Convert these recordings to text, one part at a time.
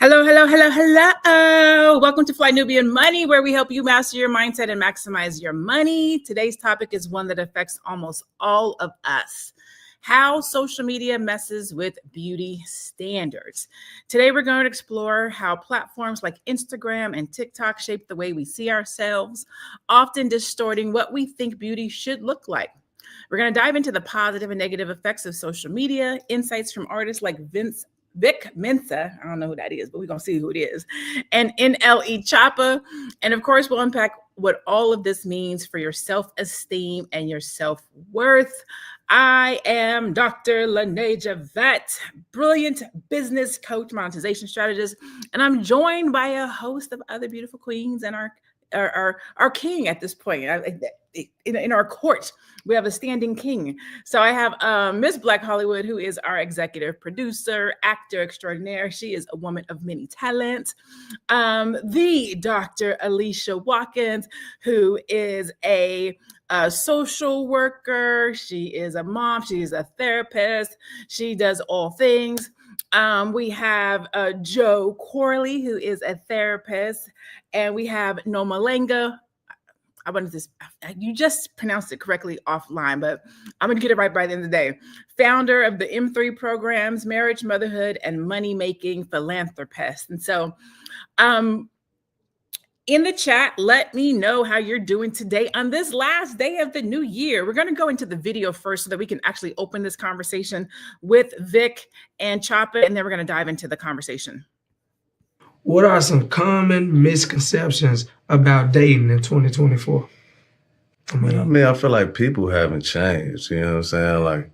Hello, hello, hello, hello. Welcome to Fly Nubian Money, where we help you master your mindset and maximize your money. Today's topic is one that affects almost all of us: how social media messes with beauty standards. Today, we're going to explore how platforms like Instagram and TikTok shape the way we see ourselves, often distorting what we think beauty should look like. We're going to dive into the positive and negative effects of social media, insights from artists like Vic Mensa, I don't know who that is, but we're going to see who it is, and NLE Choppa. And of course, we'll unpack what all of this means for your self-esteem and your self-worth. I am Dr. Lene Javette, brilliant business coach, monetization strategist, and I'm joined by a host of other beautiful queens and our king at this point. In our court, we have a standing king. So I have Miss Black Hollywood, who is our executive producer, actor extraordinaire. She is a woman of many talents. The Dr. Alicia Watkins, who is a social worker. She is a mom. She is a therapist. She does all things. We have Joe Corley, who is a therapist, and we have Noma Lenga. I wanted to, you just pronounced it correctly offline, but I'm going to get it right by the end of the day. Founder of the M3 programs, marriage, motherhood, and money-making philanthropist. And so in the chat, let me know how you're doing today on this last day of the new year. We're going to go into the video first so that we can actually open this conversation with Vic and Choppa, and then we're going to dive into the conversation. What are some common misconceptions about dating in 2024? I feel like people haven't changed, you know what I'm saying? Like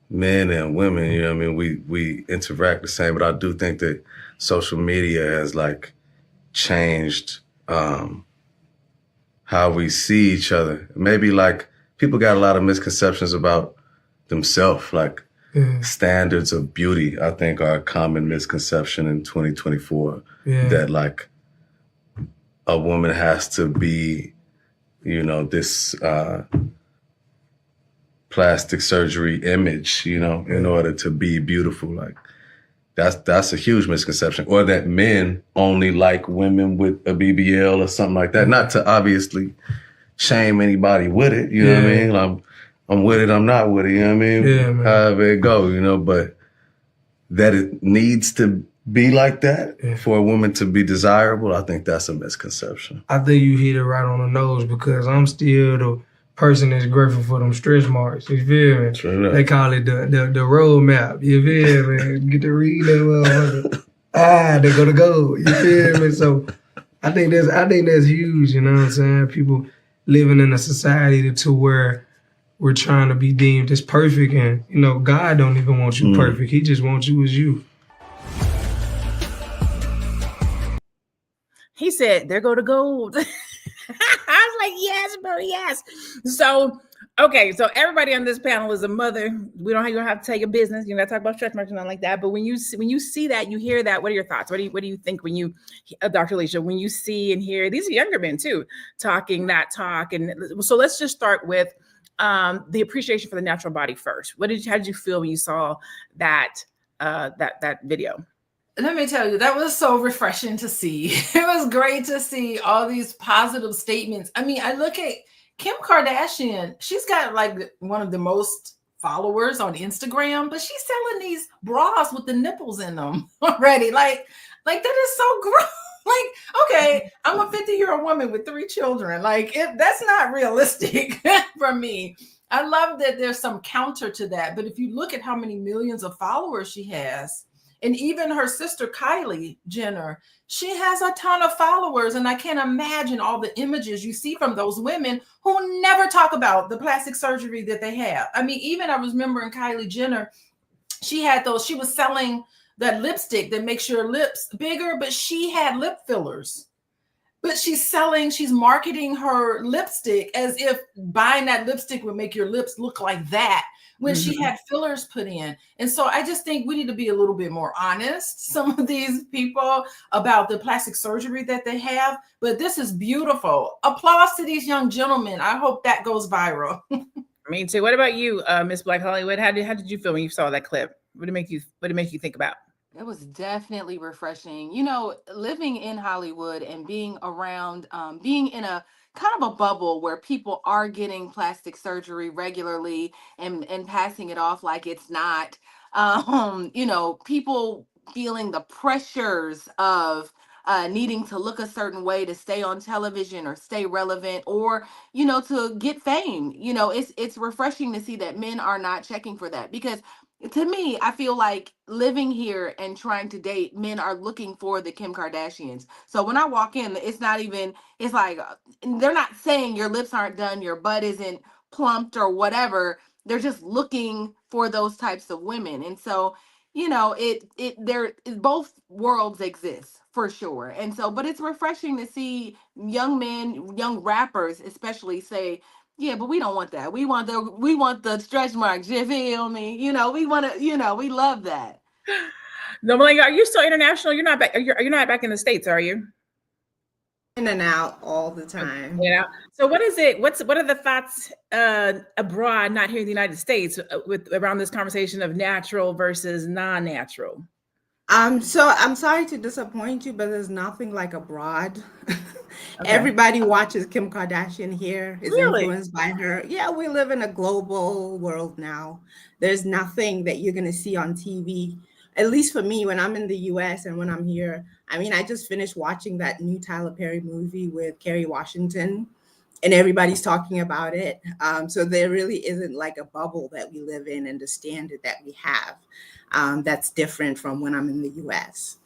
men and women, you know what I mean? We interact the same, but I do think that social media has like changed how we see each other. Maybe like people got a lot of misconceptions about themselves, like standards of beauty, I think, are a common misconception in 2024. That like a woman has to be, you know, this plastic surgery image, you know, in order to be beautiful. Like that's a huge misconception. Or that men only like women with a BBL or something like that. Not to obviously shame anybody with it, you know what I mean? I'm with it, I'm not with it, you know what I mean? However it go, you know, but that it needs to be like that for a woman to be desirable, I think that's a misconception. I think you hit it right on the nose, because I'm still the person that's grateful for them stretch marks. You feel me? True. They call it the road map. You feel me? Get to read that motherfucker. They go to go. You feel me? So I think that's huge. You know what I'm saying? People living in a society to where we're trying to be deemed as perfect, and you know, God don't even want you perfect. He just wants you as you. He said, there go to gold. I was like, yes, bro, yes. So, okay, so everybody on this panel is a mother. You don't have to tell your business. You're not talking about stretch marks and nothing like that. But when you see that, you hear that, what are your thoughts? What do you think when you, Dr. Alicia, when you see and hear, these are younger men too, talking that talk? And so let's just start with the appreciation for the natural body first. How did you feel when you saw that that video? Let me tell you, that was so refreshing to see. It was great to see all these positive statements. I mean, I look at Kim Kardashian. She's got like one of the most followers on Instagram, but she's selling these bras with the nipples in them already. Like that is so gross. Like, okay, I'm a 50-year-old woman with 3 children. Like, that's not realistic for me. I love that there's some counter to that. But if you look at how many millions of followers she has, and even her sister, Kylie Jenner, she has a ton of followers. And I can't imagine all the images you see from those women who never talk about the plastic surgery that they have. I mean, even I was remembering Kylie Jenner, she was selling that lipstick that makes your lips bigger, but she had lip fillers. But she's marketing her lipstick as if buying that lipstick would make your lips look like that, when she had fillers put in. And so I just think we need to be a little bit more honest, some of these people, about the plastic surgery that they have. But this is beautiful. Applause to these young gentlemen. I hope that goes viral. Me too. What about you, Miss Black Hollywood? How did you feel when you saw that clip? What did it make you think about? It was definitely refreshing. Living in Hollywood and being around, being in a kind of a bubble where people are getting plastic surgery regularly and passing it off like it's not. People feeling the pressures of needing to look a certain way to stay on television or stay relevant or to get fame. It's refreshing to see that men are not checking for that because to me, I feel like living here and trying to date, men are looking for the Kim Kardashians. So when I walk in, it's not even, it's like, they're not saying your lips aren't done, your butt isn't plumped or whatever. They're just looking for those types of women. And so, both worlds exist for sure. And so, but it's refreshing to see young men, young rappers especially say, yeah, but we don't want that. We want the stretch marks. You feel me? We want to. We love that. No, Malinga, are you still international? You're not back. You're not back in the States, are you? In and out all the time. Yeah. So what is it? What are the thoughts abroad, not here in the United States, with around this conversation of natural versus non-natural? So I'm sorry to disappoint you, but there's nothing like abroad. Okay. Everybody watches Kim Kardashian here, is Really? influenced by her. Yeah, we live in a global world now. There's nothing that you're gonna see on TV. At least for me, when I'm in the US and when I'm here. I mean, I just finished watching that new Tyler Perry movie with Kerry Washington, and everybody's talking about it. So there really isn't like a bubble that we live in and the standard that we have that's different from when I'm in the US.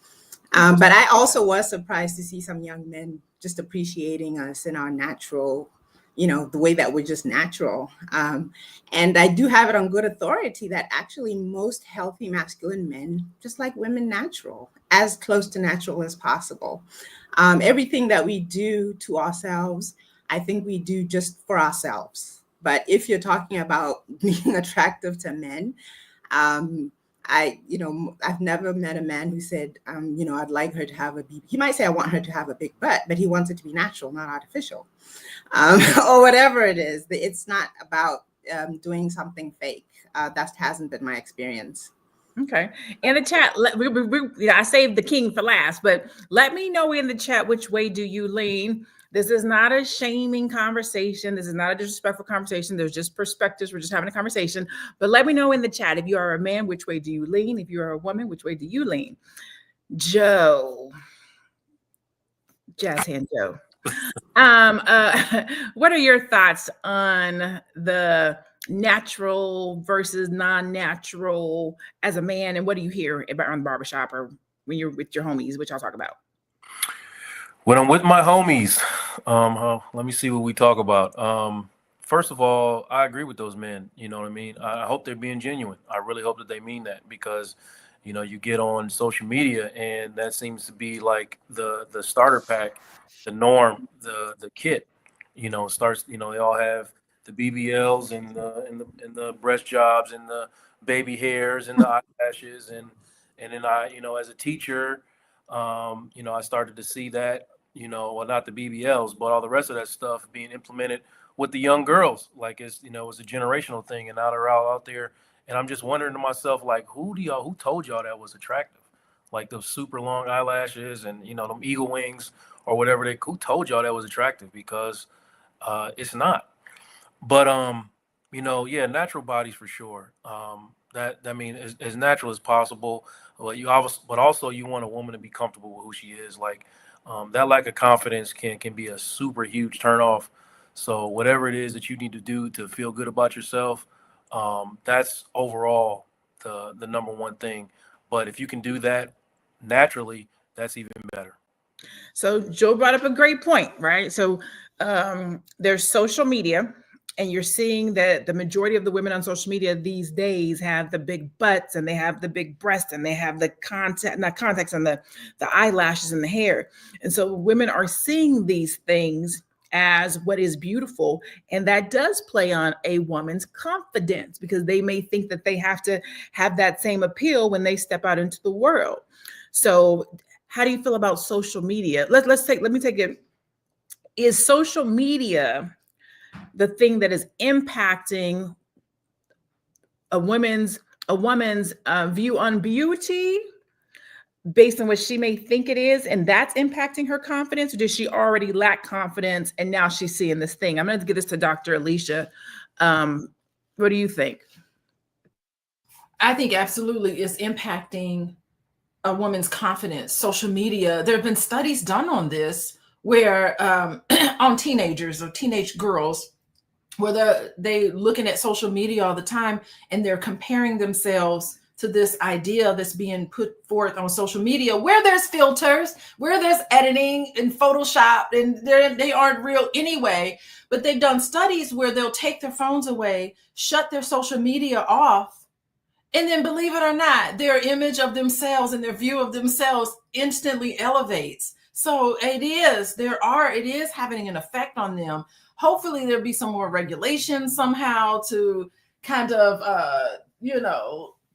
But I also was surprised to see some young men just appreciating us in our natural, the way that we're just natural. And I do have it on good authority that actually most healthy masculine men just like women natural, as close to natural as possible. Everything that we do to ourselves, I think we do just for ourselves. But if you're talking about being attractive to men, um, I've never met a man who said, I'd like her to have a BB. He might say, I want her to have a big butt, but he wants it to be natural, not artificial, or whatever it is. It's not about doing something fake. That hasn't been my experience. Okay. In the chat, I saved the king for last, but let me know in the chat which way do you lean. This is not a shaming conversation. This is not a disrespectful conversation. There's just perspectives. We're just having a conversation. But let me know in the chat, if you are a man, which way do you lean? If you are a woman, which way do you lean? Joe. Jazz hand Joe. What are your thoughts on the natural versus non-natural as a man, and what do you hear about on the barbershop or when you're with your homies, which I'll talk about? When I'm with my homies, let me see what we talk about. First of all, I agree with those men. You know what I mean? I hope they're being genuine. I really hope that they mean that because, you get on social media and that seems to be like the starter pack, the norm, the kit. Starts. They all have the BBLs and the breast jobs and the baby hairs and the eyelashes and then as a teacher, I started to see that well, not the BBLs, but all the rest of that stuff being implemented with the young girls. Like it's a generational thing, and now they're all out there. And I'm just wondering to myself, like, who told y'all that was attractive? Like those super long eyelashes and them eagle wings or whatever who told y'all that was attractive? Because it's not. But yeah, natural bodies for sure. That I mean, as natural as possible. But also you want a woman to be comfortable with who she is. Like that lack of confidence can be a super huge turnoff. So whatever it is that you need to do to feel good about yourself, that's overall the number one thing. But if you can do that naturally, that's even better. So Joe brought up a great point, right? So there's social media, and you're seeing that the majority of the women on social media these days have the big butts and they have the big breasts and they have the contacts and the eyelashes and the hair. And so women are seeing these things as what is beautiful. And that does play on a woman's confidence because they may think that they have to have that same appeal when they step out into the world. So how do you feel about social media? Let me take it. Is social media the thing that is impacting a woman's view on beauty, based on what she may think it is, and that's impacting her confidence? Or does she already lack confidence and now she's seeing this thing? I'm going to give this to Dr. Alicia. What do you think? I think absolutely it's impacting a woman's confidence. Social media, there have been studies done on this where on teenagers or teenage girls, where they looking at social media all the time and they're comparing themselves to this idea that's being put forth on social media, where there's filters, where there's editing and Photoshop, and they aren't real anyway. But they've done studies where they'll take their phones away, shut their social media off, and then, believe it or not, their image of themselves and their view of themselves instantly elevates. So it is having an effect on them. Hopefully there'll be some more regulation somehow to kind of,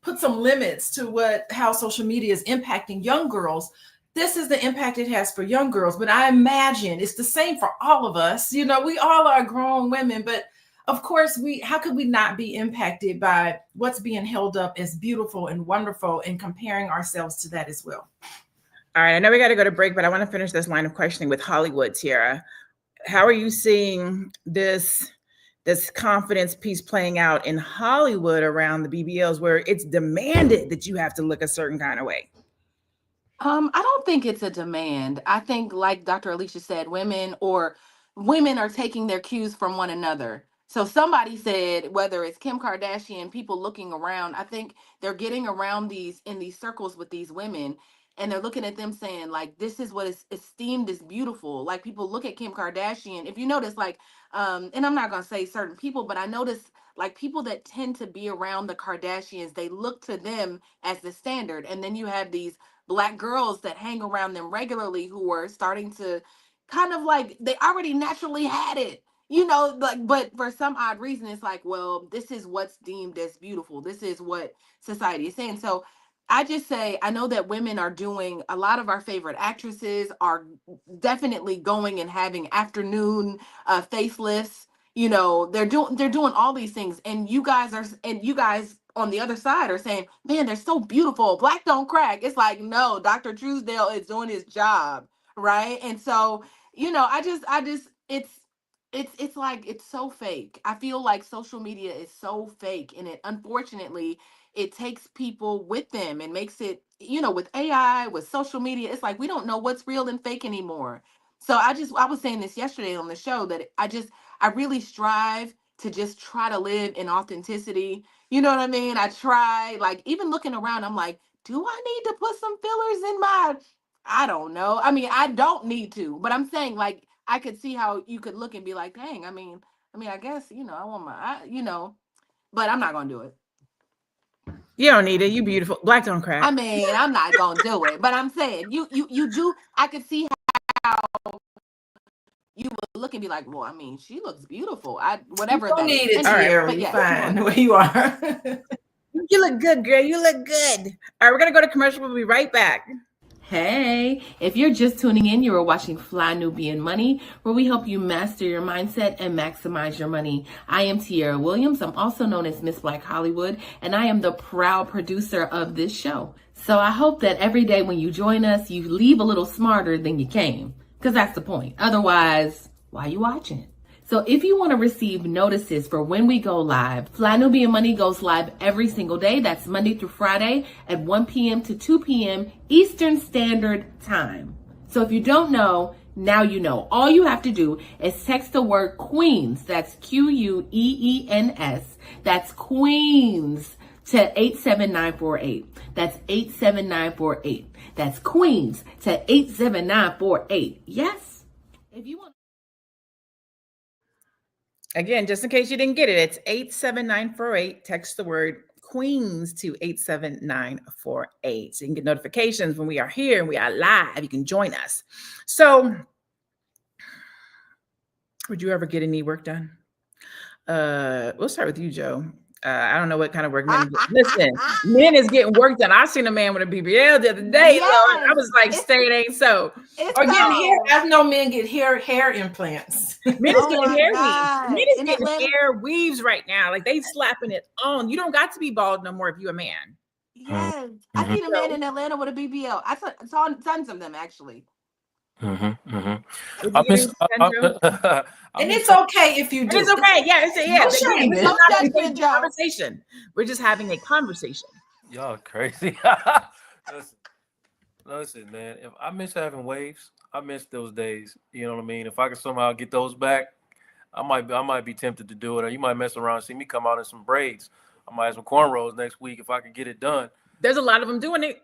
put some limits to how social media is impacting young girls. This is the impact it has for young girls, but I imagine it's the same for all of us. We all are grown women, but of course, how could we not be impacted by what's being held up as beautiful and wonderful and comparing ourselves to that as well? All right, I know we got to go to break, but I want to finish this line of questioning with Hollywood, Tiara. How are you seeing this confidence piece playing out in Hollywood around the BBLs, where it's demanded that you have to look a certain kind of way? I don't think it's a demand. I think, like Dr. Alicia said, women are taking their cues from one another. So somebody said, whether it's Kim Kardashian, people looking around, I think they're getting around in these circles with these women, and they're looking at them saying, like, this is what is esteemed as beautiful. Like, people look at Kim Kardashian. If you notice, like, and I'm not gonna say certain people, but I notice, like, people that tend to be around the Kardashians, they look to them as the standard. And then you have these Black girls that hang around them regularly who are starting to kind of, like, they already naturally had it, like, but for some odd reason, it's like, well, this is what's deemed as beautiful. This is what society is saying. So I just say, I know that women are doing, a lot of our favorite actresses are definitely going and having afternoon facelifts. They're doing all these things, and you guys on the other side are saying, man, they're so beautiful. Black don't crack. It's like, no, Dr. Truesdale is doing his job, right? And so, I just it's like, it's so fake. I feel like social media is so fake, and unfortunately it takes people with them and makes it, with AI, with social media, it's like we don't know what's real and fake anymore. So I was saying this yesterday on the show, that I really strive to just try to live in authenticity. You know what I mean? I try, like, even looking around, I'm like, do I need to put some fillers in I don't know. I mean, I don't need to, but I'm saying, like, I could see how you could look and be like, dang, I mean, I guess, I want but I'm not going to do it. You don't need it. You beautiful. Black don't crack. I mean, I'm not going to do it, but I'm saying you do. I could see how you would look and be like, well, I mean, she looks beautiful. Whatever. You don't need it, Anyway, Tiara. You're fine the way you are. You look good, girl. You look good. All right, we're going to go to commercial. We'll be right back. Hey, if you're just tuning in, you are watching Fly Nubian Money, where we help you master your mindset and maximize your money. I am Tiara Williams. I'm also known as Miss Black Hollywood, and I am the proud producer of this show. So I hope that every day when you join us, you leave a little smarter than you came, because that's the point. Otherwise, why are you watching? So if you want to receive notices for when we go live, Fly Nubian Money goes live every single day. That's Monday through Friday at 1 p.m. to 2 p.m. Eastern Standard Time. So if you don't know, now you know. All you have to do is text the word Queens. That's Queens. That's Queens to 87948. That's 87948. That's Queens to 87948. Yes. If you want. Again, just in case you didn't get it, it's 87948. Text the word Queens to 87948. So you can get notifications when we are here and we are live. You can join us. So, would you ever get any work done? We'll start with you, Joe. I don't know what kind of work men do. Listen, men is getting work done. I seen a man with a BBL the other day. Yes. Lord, I was like, stay, it ain't so. Or getting hair. I know men get hair implants. Men is getting hair God. weaves. Men is getting hair weaves right now. Like, they slapping it on. You don't got to be bald no more if you're a man. Yes, I seen a man in Atlanta with a BBL. I saw tons of them actually. Would I you get miss. anything done, Joe? I And miss it's okay if you And do. it's okay. Yeah, it's No Again, shame this in is it. No not a judgment, debate Joe. conversation. We're just having a conversation. y'all crazy. listen, listen, man. If I miss having waves, I miss those days. You know what I mean? If I could somehow get those back, I might be tempted to do it. Or you might mess around and see me come out in some braids. I might have some cornrows next week if I could get it done. There's a lot of them doing it.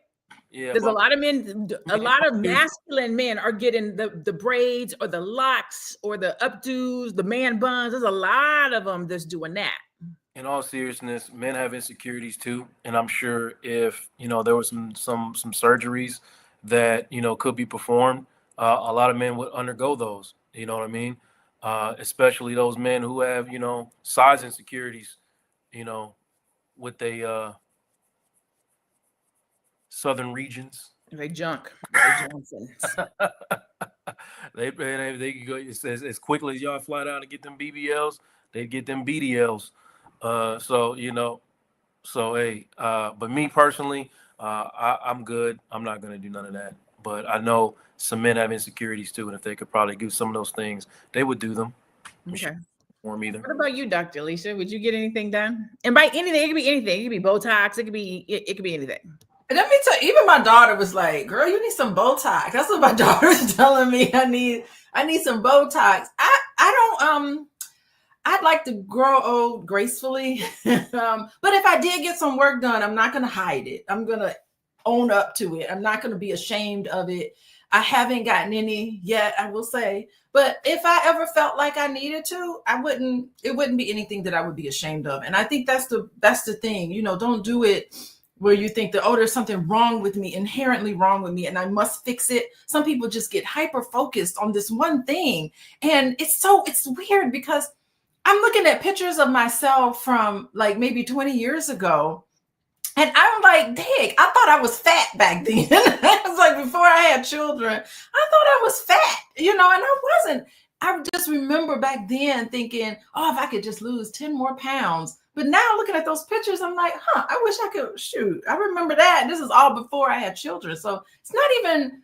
Yeah, There's a but lot of men, a lot of masculine men are getting the braids or the locks or the updos, the man buns. There's a lot of them that's doing that. in all seriousness, men have insecurities too, and I'm sure if there was some surgeries that could be performed, a lot of men would undergo those. You know what I mean? Especially those men who have size insecurities. You know, with the southern regions. They junk. They Johnsons. they could go as quickly as y'all fly down to get them BBLs, they get them BDLs. So hey, but me personally, I'm good. I'm not gonna do none of that. But I know some men have insecurities too, and if they could probably do some of those things, they would do them. Okay. For me either. What about you, Dr. Alicia? Would you get anything done? And by anything, it could be anything. It could be Botox. It could be anything. And let me tell you, even my daughter was like, "Girl, you need some Botox." That's what my daughter was telling me. I need some Botox. I'd like to grow old gracefully. But if I did get some work done, I'm not going to hide it. I'm going to own up to it. I'm not going to be ashamed of it. I haven't gotten any yet, I will say. But if I ever felt like I needed to, it wouldn't be anything that I would be ashamed of. And I think that's the thing, don't do it where you think that, oh, there's something wrong with me, inherently wrong with me, and I must fix it. Some people just get hyper focused on this one thing. And it's weird because I'm looking at pictures of myself from like maybe 20 years ago. And I'm like, dang, I thought I was fat back then. It was like before I had children, I thought I was fat, and I wasn't. I just remember back then thinking, oh, if I could just lose 10 more pounds. But now looking at those pictures, I'm like, I wish I could shoot. I remember that. This is all before I had children. So it's not even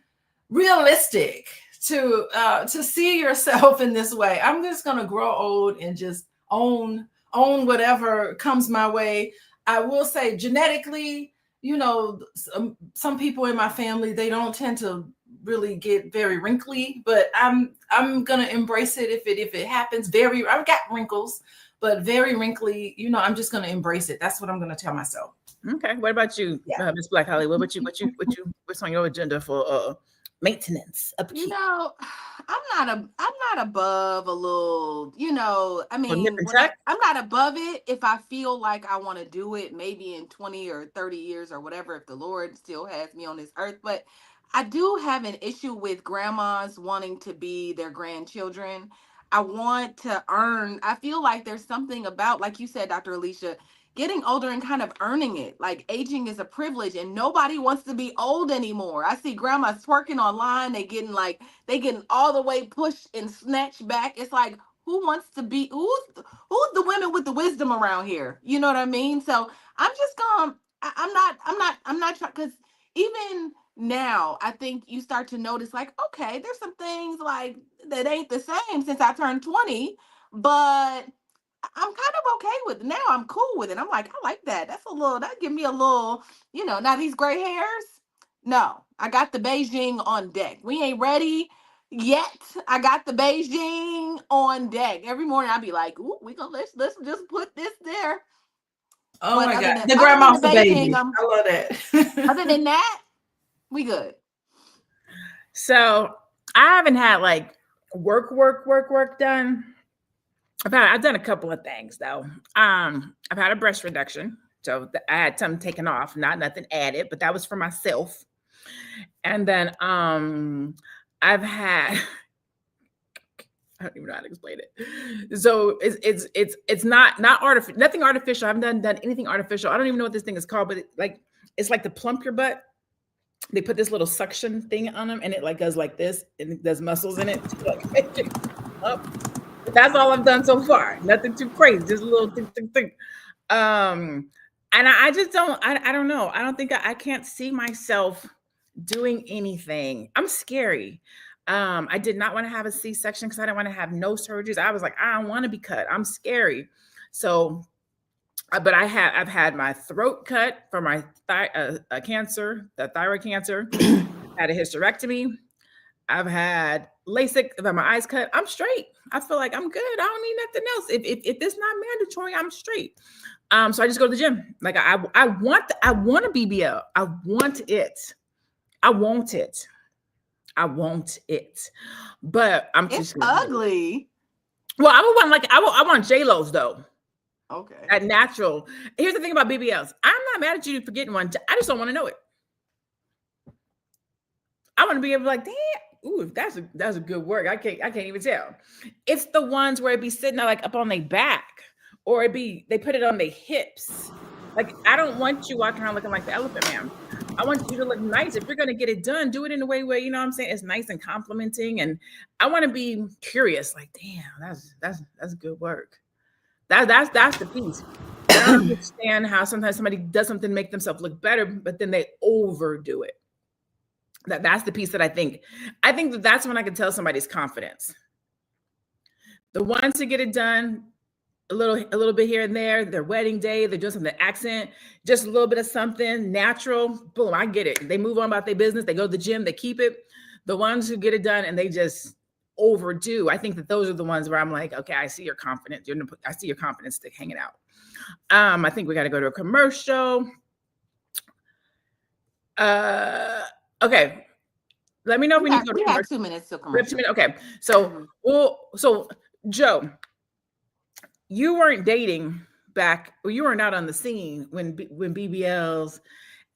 realistic to see yourself in this way. I'm just going to grow old and just own whatever comes my way. I will say genetically, some people in my family, they don't tend to really get very wrinkly, but I'm going to embrace it if it happens. I've got wrinkles, but very wrinkly, I'm just going to embrace it. That's what I'm going to tell myself. Okay. What about you, Miss Black Holly? What's on your agenda for maintenance, upkeep? I'm not above a little, I mean, I'm not above it if I feel like I want to do it maybe in 20 or 30 years or whatever, if the Lord still has me on this earth. But I do have an issue with grandmas wanting to be their grandchildren. I feel like there's something about, like you said, Dr. Alicia, getting older and kind of earning it. Like aging is a privilege and nobody wants to be old anymore. I see grandmas twerking online. They getting all the way pushed and snatched back. It's like, who's the women with the wisdom around here? You know what I mean? So I'm just going, I'm not trying, because even now I think you start to notice like, okay, there's some things like that ain't the same since I turned 20, but I'm kind of okay with it. Now I'm cool with it. I'm like, I like that. That give me a little, now these gray hairs. No, I got the Beijing on deck. We ain't ready yet. I got the Beijing on deck. Every morning I'll be like, ooh, let's just put this there. Oh my God. The grandma's the baby. I love that. Other than that, we good. So I haven't had like work done. I've done a couple of things though. I've had a breast reduction. So I had something taken off, nothing added, but that was for myself. And then I've had, I don't even know how to explain it. So it's not artificial, nothing artificial. I haven't done anything artificial. I don't even know what this thing is called, but it's like to plump your butt. They put this little suction thing on them and it like goes like this and it does muscles in it. Up. That's all I've done so far. Nothing too crazy, just a little thing. And I just don't, I don't know. I don't think I can't see myself doing anything. I'm scary. I did not want to have a C-section because I didn't want to have no surgeries. I was like, I don't want to be cut. I'm scary. So, but I've had my throat cut for my cancer, the thyroid cancer. Had a hysterectomy. I've had LASIK. I've had my eyes cut. I'm straight. I feel like I'm good. I don't need nothing else. If it's not mandatory, I'm straight. So I just go to the gym. Like I want a BBL. I want it. I want it. I want it. But I'm It's just ugly. Well, I want J-Lo's though. Okay. That natural. Here's the thing about BBLs. I'm not mad at you for getting one. I just don't want to know it. I want to be able to like, damn, ooh, that's a good work. I can't even tell. It's the ones where it be sitting like up on their back, or they put it on their hips. Like, I don't want you walking around looking like the Elephant Man. I want you to look nice. If you're gonna get it done, do it in a way where, you know what I'm saying, it's nice and complimenting. And I want to be curious, like, damn, that's good work. That's the piece. I don't understand how sometimes somebody does something to make themselves look better, but then they overdo it. That's the piece that I think that's when I can tell somebody's confidence. The ones who get it done a little bit here and there, their wedding day, they're doing something accent, just a little bit of something natural, boom, I get it. They move on about their business, they go to the gym, they keep it. The ones who get it done and they just overdo, I think that those are the ones where I'm like, okay, I see your confidence. I see your confidence stick hanging out. I think we got to go to a commercial. Okay. Let me know if we need to go to commercial. 2 minutes to commercial. Okay. So, so Joe, you weren't dating back, or you were not on the scene when BBLs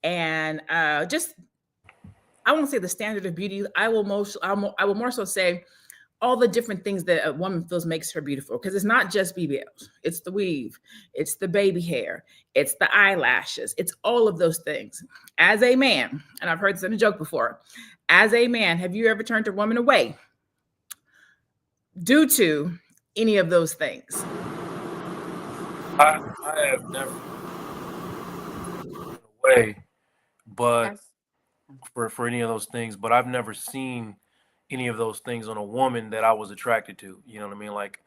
and just, I won't say the standard of beauty. I will more so say all the different things that a woman feels makes her beautiful. Because it's not just BBLs. It's the weave. It's the baby hair. It's the eyelashes. It's all of those things. As a man, and I've heard this in a joke before, as a man, have you ever turned a woman away due to any of those things? I have never turned away, but for any of those things, but I've never seen any of those things on a woman that I was attracted to. You know what I mean? Like,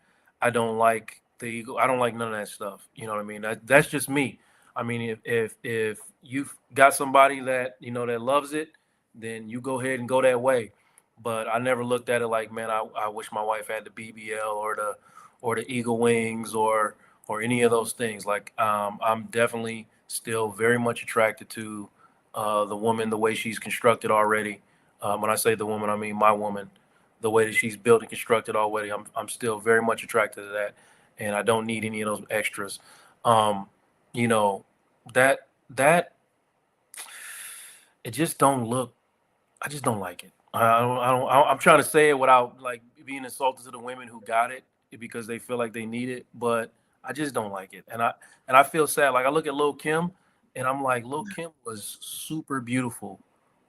I don't like the ego. I don't like none of that stuff. You know what I mean? That's just me. I mean, if you've got somebody that, you know, that loves it, then you go ahead and go that way. But I never looked at it like, man, I wish my wife had the BBL or the eagle wings or any of those things. Like, I'm definitely still very much attracted to the woman, the way she's constructed already. When I say the woman, I mean my woman, the way that she's built and constructed already. I'm still very much attracted to that, and I don't need any of those extras. You know, that it just don't look. I just don't like it. I'm trying to say it without like being insulted to the women who got it because they feel like they need it, but I just don't like it, and I feel sad. Like, I look at Lil' Kim, and I'm like, Lil' Kim was super beautiful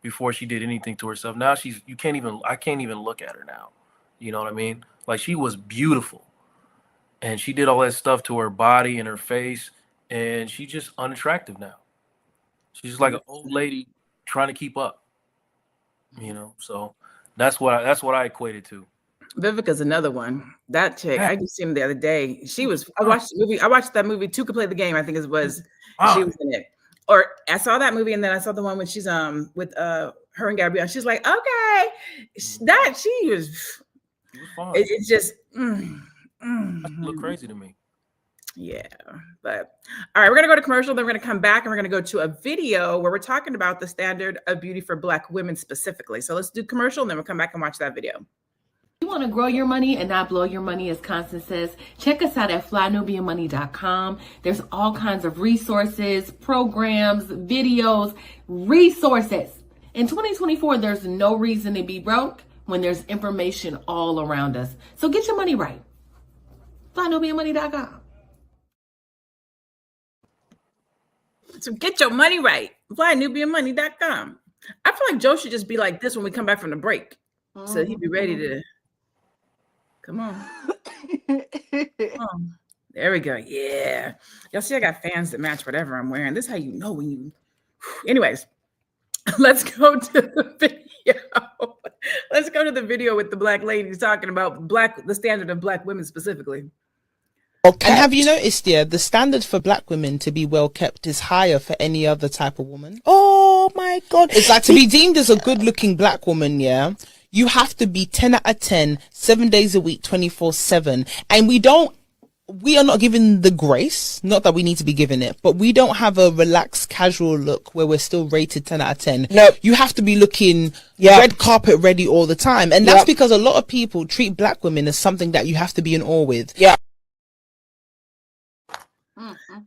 before she did anything to herself. Now I can't even look at her now. You know what I mean? Like, she was beautiful, and she did all that stuff to her body and her face, and she's just unattractive now. She's just like an old lady trying to keep up. You know, so that's what I equated to. Vivica's another one. That chick, I just seen her the other day. She was. I watched that movie. Two Could Play the Game. I think it was. She was in it. Or I saw that movie, and then I saw the one when she's with her and Gabrielle. She's like, okay, that she was. It's just. Look crazy to me. Yeah, but all right, we're gonna go to commercial. Then we're gonna come back and we're gonna go to a video where we're talking about the standard of beauty for Black women specifically. So let's do commercial, and then we'll come back and watch that video. You want to grow your money and not blow your money, as Constance says, check us out at flynubianmoney.com. There's all kinds of resources, programs, videos, resources. In 2024, there's no reason to be broke when there's information all around us. So get your money right. flynubianmoney.com. So get your money right. flynubianmoney.com. I feel like Joe should just be like this when we come back from the break. So he'd be ready to come on. There There we go. Yeah. Y'all see, I got fans that match whatever I'm wearing. This is how you know when you. Anyways, let's go to the video. Let's go to the video with the black ladies talking about the standard of black women specifically. And have you noticed, the standard for black women to be well kept is higher for any other type of woman? Oh my God. It's like to be deemed as a good looking black woman, you have to be 10 out of 10, 7 days a week, 24/7. And we are not given the grace, not that we need to be given it, but we don't have a relaxed, casual look where we're still rated 10 out of 10. Nope. You have to be looking red carpet ready all the time. And that's because a lot of people treat black women as something that you have to be in awe with. Yeah.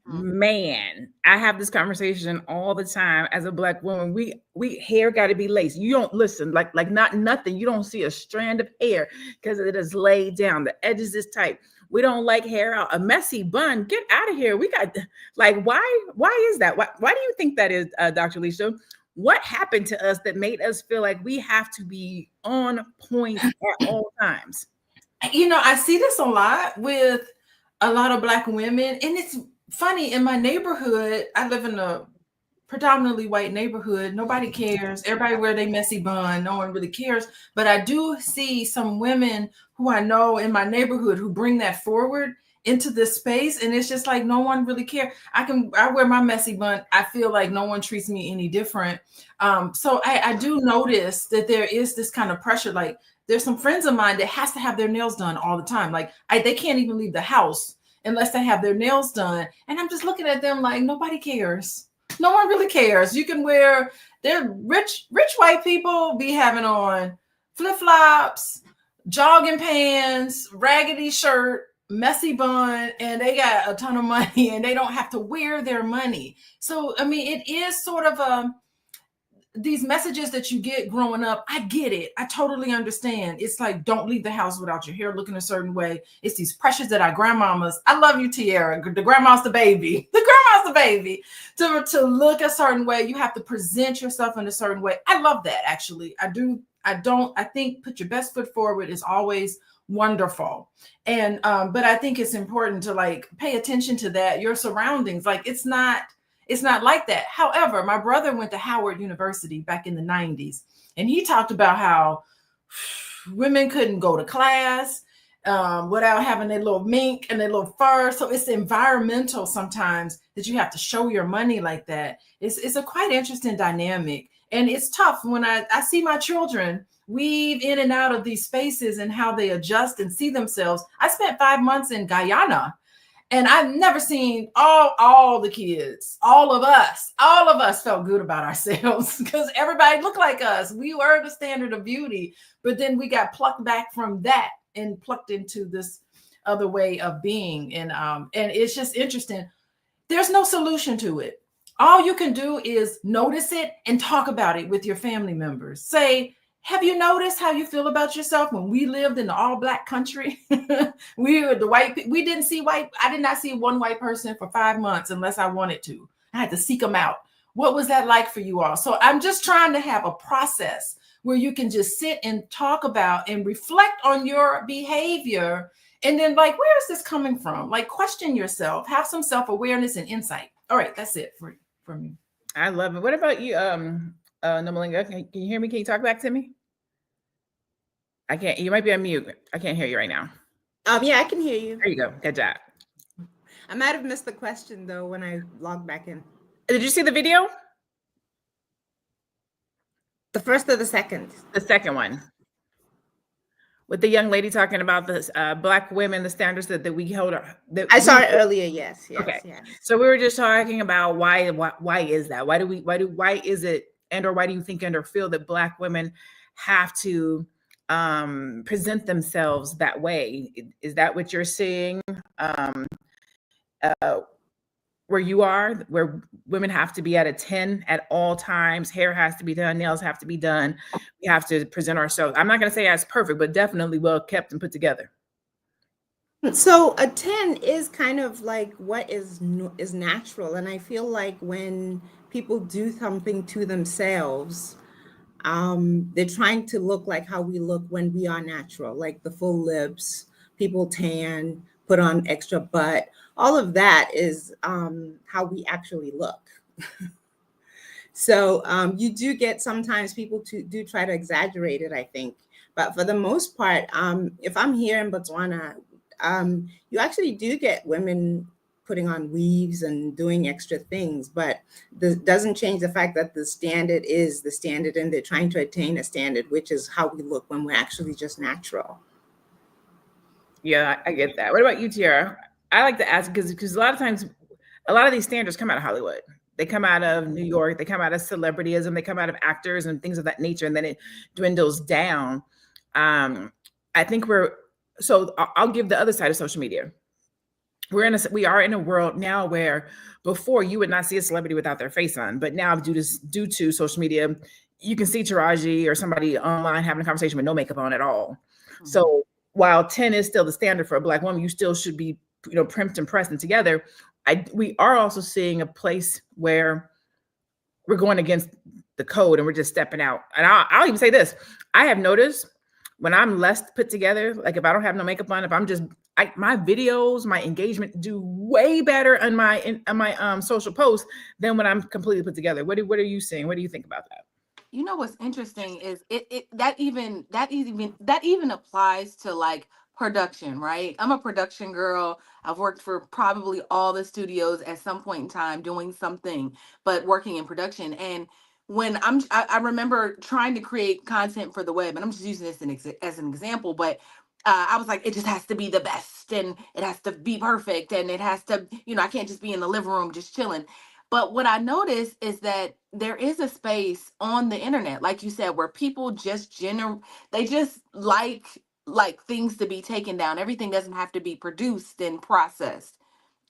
Man, I have this conversation all the time as a black woman. We hair got to be laced. You don't listen like not nothing. You don't see a strand of hair because it is laid down. The edges is tight. We don't like hair out. A messy bun. Get out of here. We got why is that? Why do you think that is, Dr. Alicia? What happened to us that made us feel like we have to be on point at all times? I see this a lot with a lot of black women, and it's funny. In my neighborhood, I live in a predominantly white neighborhood. Nobody cares. Everybody wear their messy bun. No one really cares. But I do see some women who I know in my neighborhood who bring that forward into this space, and it's just like no one really cares. I wear my messy bun. I feel like no one treats me any different. So I do notice that there is this kind of pressure. Like there's some friends of mine that has to have their nails done all the time. Like they can't even leave the house unless they have their nails done. And I'm just looking at them like nobody cares. No one really cares. You can wear, they're rich white people be having on flip-flops, jogging pants, raggedy shirt, messy bun, and they got a ton of money and they don't have to wear their money. So, I mean, it is sort of these messages that you get growing up. I get it. I totally understand. It's like, don't leave the house without your hair looking a certain way. It's these pressures that our grandmamas, I love you, Tiara. The grandma's the baby. The grandma's the baby. To look a certain way, you have to present yourself in a certain way. I love that, actually. I think put your best foot forward is always wonderful. And, but I think it's important to like pay attention to that, your surroundings. Like it's not like that. However, my brother went to Howard University back in the 90s, and he talked about how women couldn't go to class without having their little mink and their little fur. So it's environmental sometimes that you have to show your money like that. It's a quite interesting dynamic. And it's tough when I see my children weave in and out of these spaces and how they adjust and see themselves. I spent 5 months in Guyana, and I've never seen all the kids, all of us felt good about ourselves because everybody looked like us. We were the standard of beauty, but then we got plucked back from that and plucked into this other way of being. And it's just interesting. There's no solution to it. All you can do is notice it and talk about it with your family members. Say, have you noticed how you feel about yourself? When we lived in the all black country, we were the white. We didn't see white. I did not see one white person for 5 months unless I wanted to. I had to seek them out. What was that like for you all? So I'm just trying to have a process where you can just sit and talk about and reflect on your behavior. And then like, where is this coming from? Like question yourself, have some self-awareness and insight. All right, that's it for me. I love it. What about you, Namalinga? Can you hear me? Can you talk back to me? I can't. You might be on mute. I can't hear you right now. Yeah, I can hear you. There you go. Good job. I might have missed the question though when I logged back in. Did you see the video? The first or the second? The second one. With the young lady talking about this black women, the standards that we hold. I saw it earlier. Yes. Okay. Yes. So we were just talking about why is that? Why is it, and or why do you think and or feel that black women have to present themselves that way? Is that what you're seeing where you are, where women have to be at a 10 at all times? Hair has to be done, nails have to be done. We have to present ourselves. I'm not going to say as perfect, but definitely well kept and put together. So a 10 is kind of like what is natural. And I feel like when people do something to themselves, they're trying to look like how we look when we are natural, like the full lips, people tan, put on extra butt. All of that is how we actually look. So you do get sometimes people do try to exaggerate it, I think. But for the most part, if I'm here in Botswana, you actually do get women putting on weaves and doing extra things, but this doesn't change the fact that the standard is the standard, and they're trying to attain a standard, which is how we look when we're actually just natural. Yeah, I get that. What about you, Tiara? I like to ask because a lot of times, a lot of these standards come out of Hollywood. They come out of New York. They come out of celebrityism. They come out of actors and things of that nature, and then it dwindles down. I think I'll give the other side of social media. We are in a world now where before you would not see a celebrity without their face on, but now due to social media, you can see Taraji or somebody online having a conversation with no makeup on at all. Mm-hmm. So while 10 is still the standard for a Black woman, you still should be, primped and pressed and together. We are also seeing a place where we're going against the code and we're just stepping out. And I'll even say this: I have noticed when I'm less put together, like if I don't have no makeup on, if I'm just my videos, my engagement do way better on my social posts than when I'm completely put together. What are you seeing? What do you think about that? You know what's interesting is that even applies to like production, right? I'm a production girl. I've worked for probably all the studios at some point in time doing something, but working in production. And when I remember trying to create content for the web, and I'm just using this as an example, but I was like, it just has to be the best, and it has to be perfect, and it has to, I can't just be in the living room just chilling. But what I noticed is that there is a space on the internet, like you said, where people just they just like things to be taken down. Everything doesn't have to be produced and processed.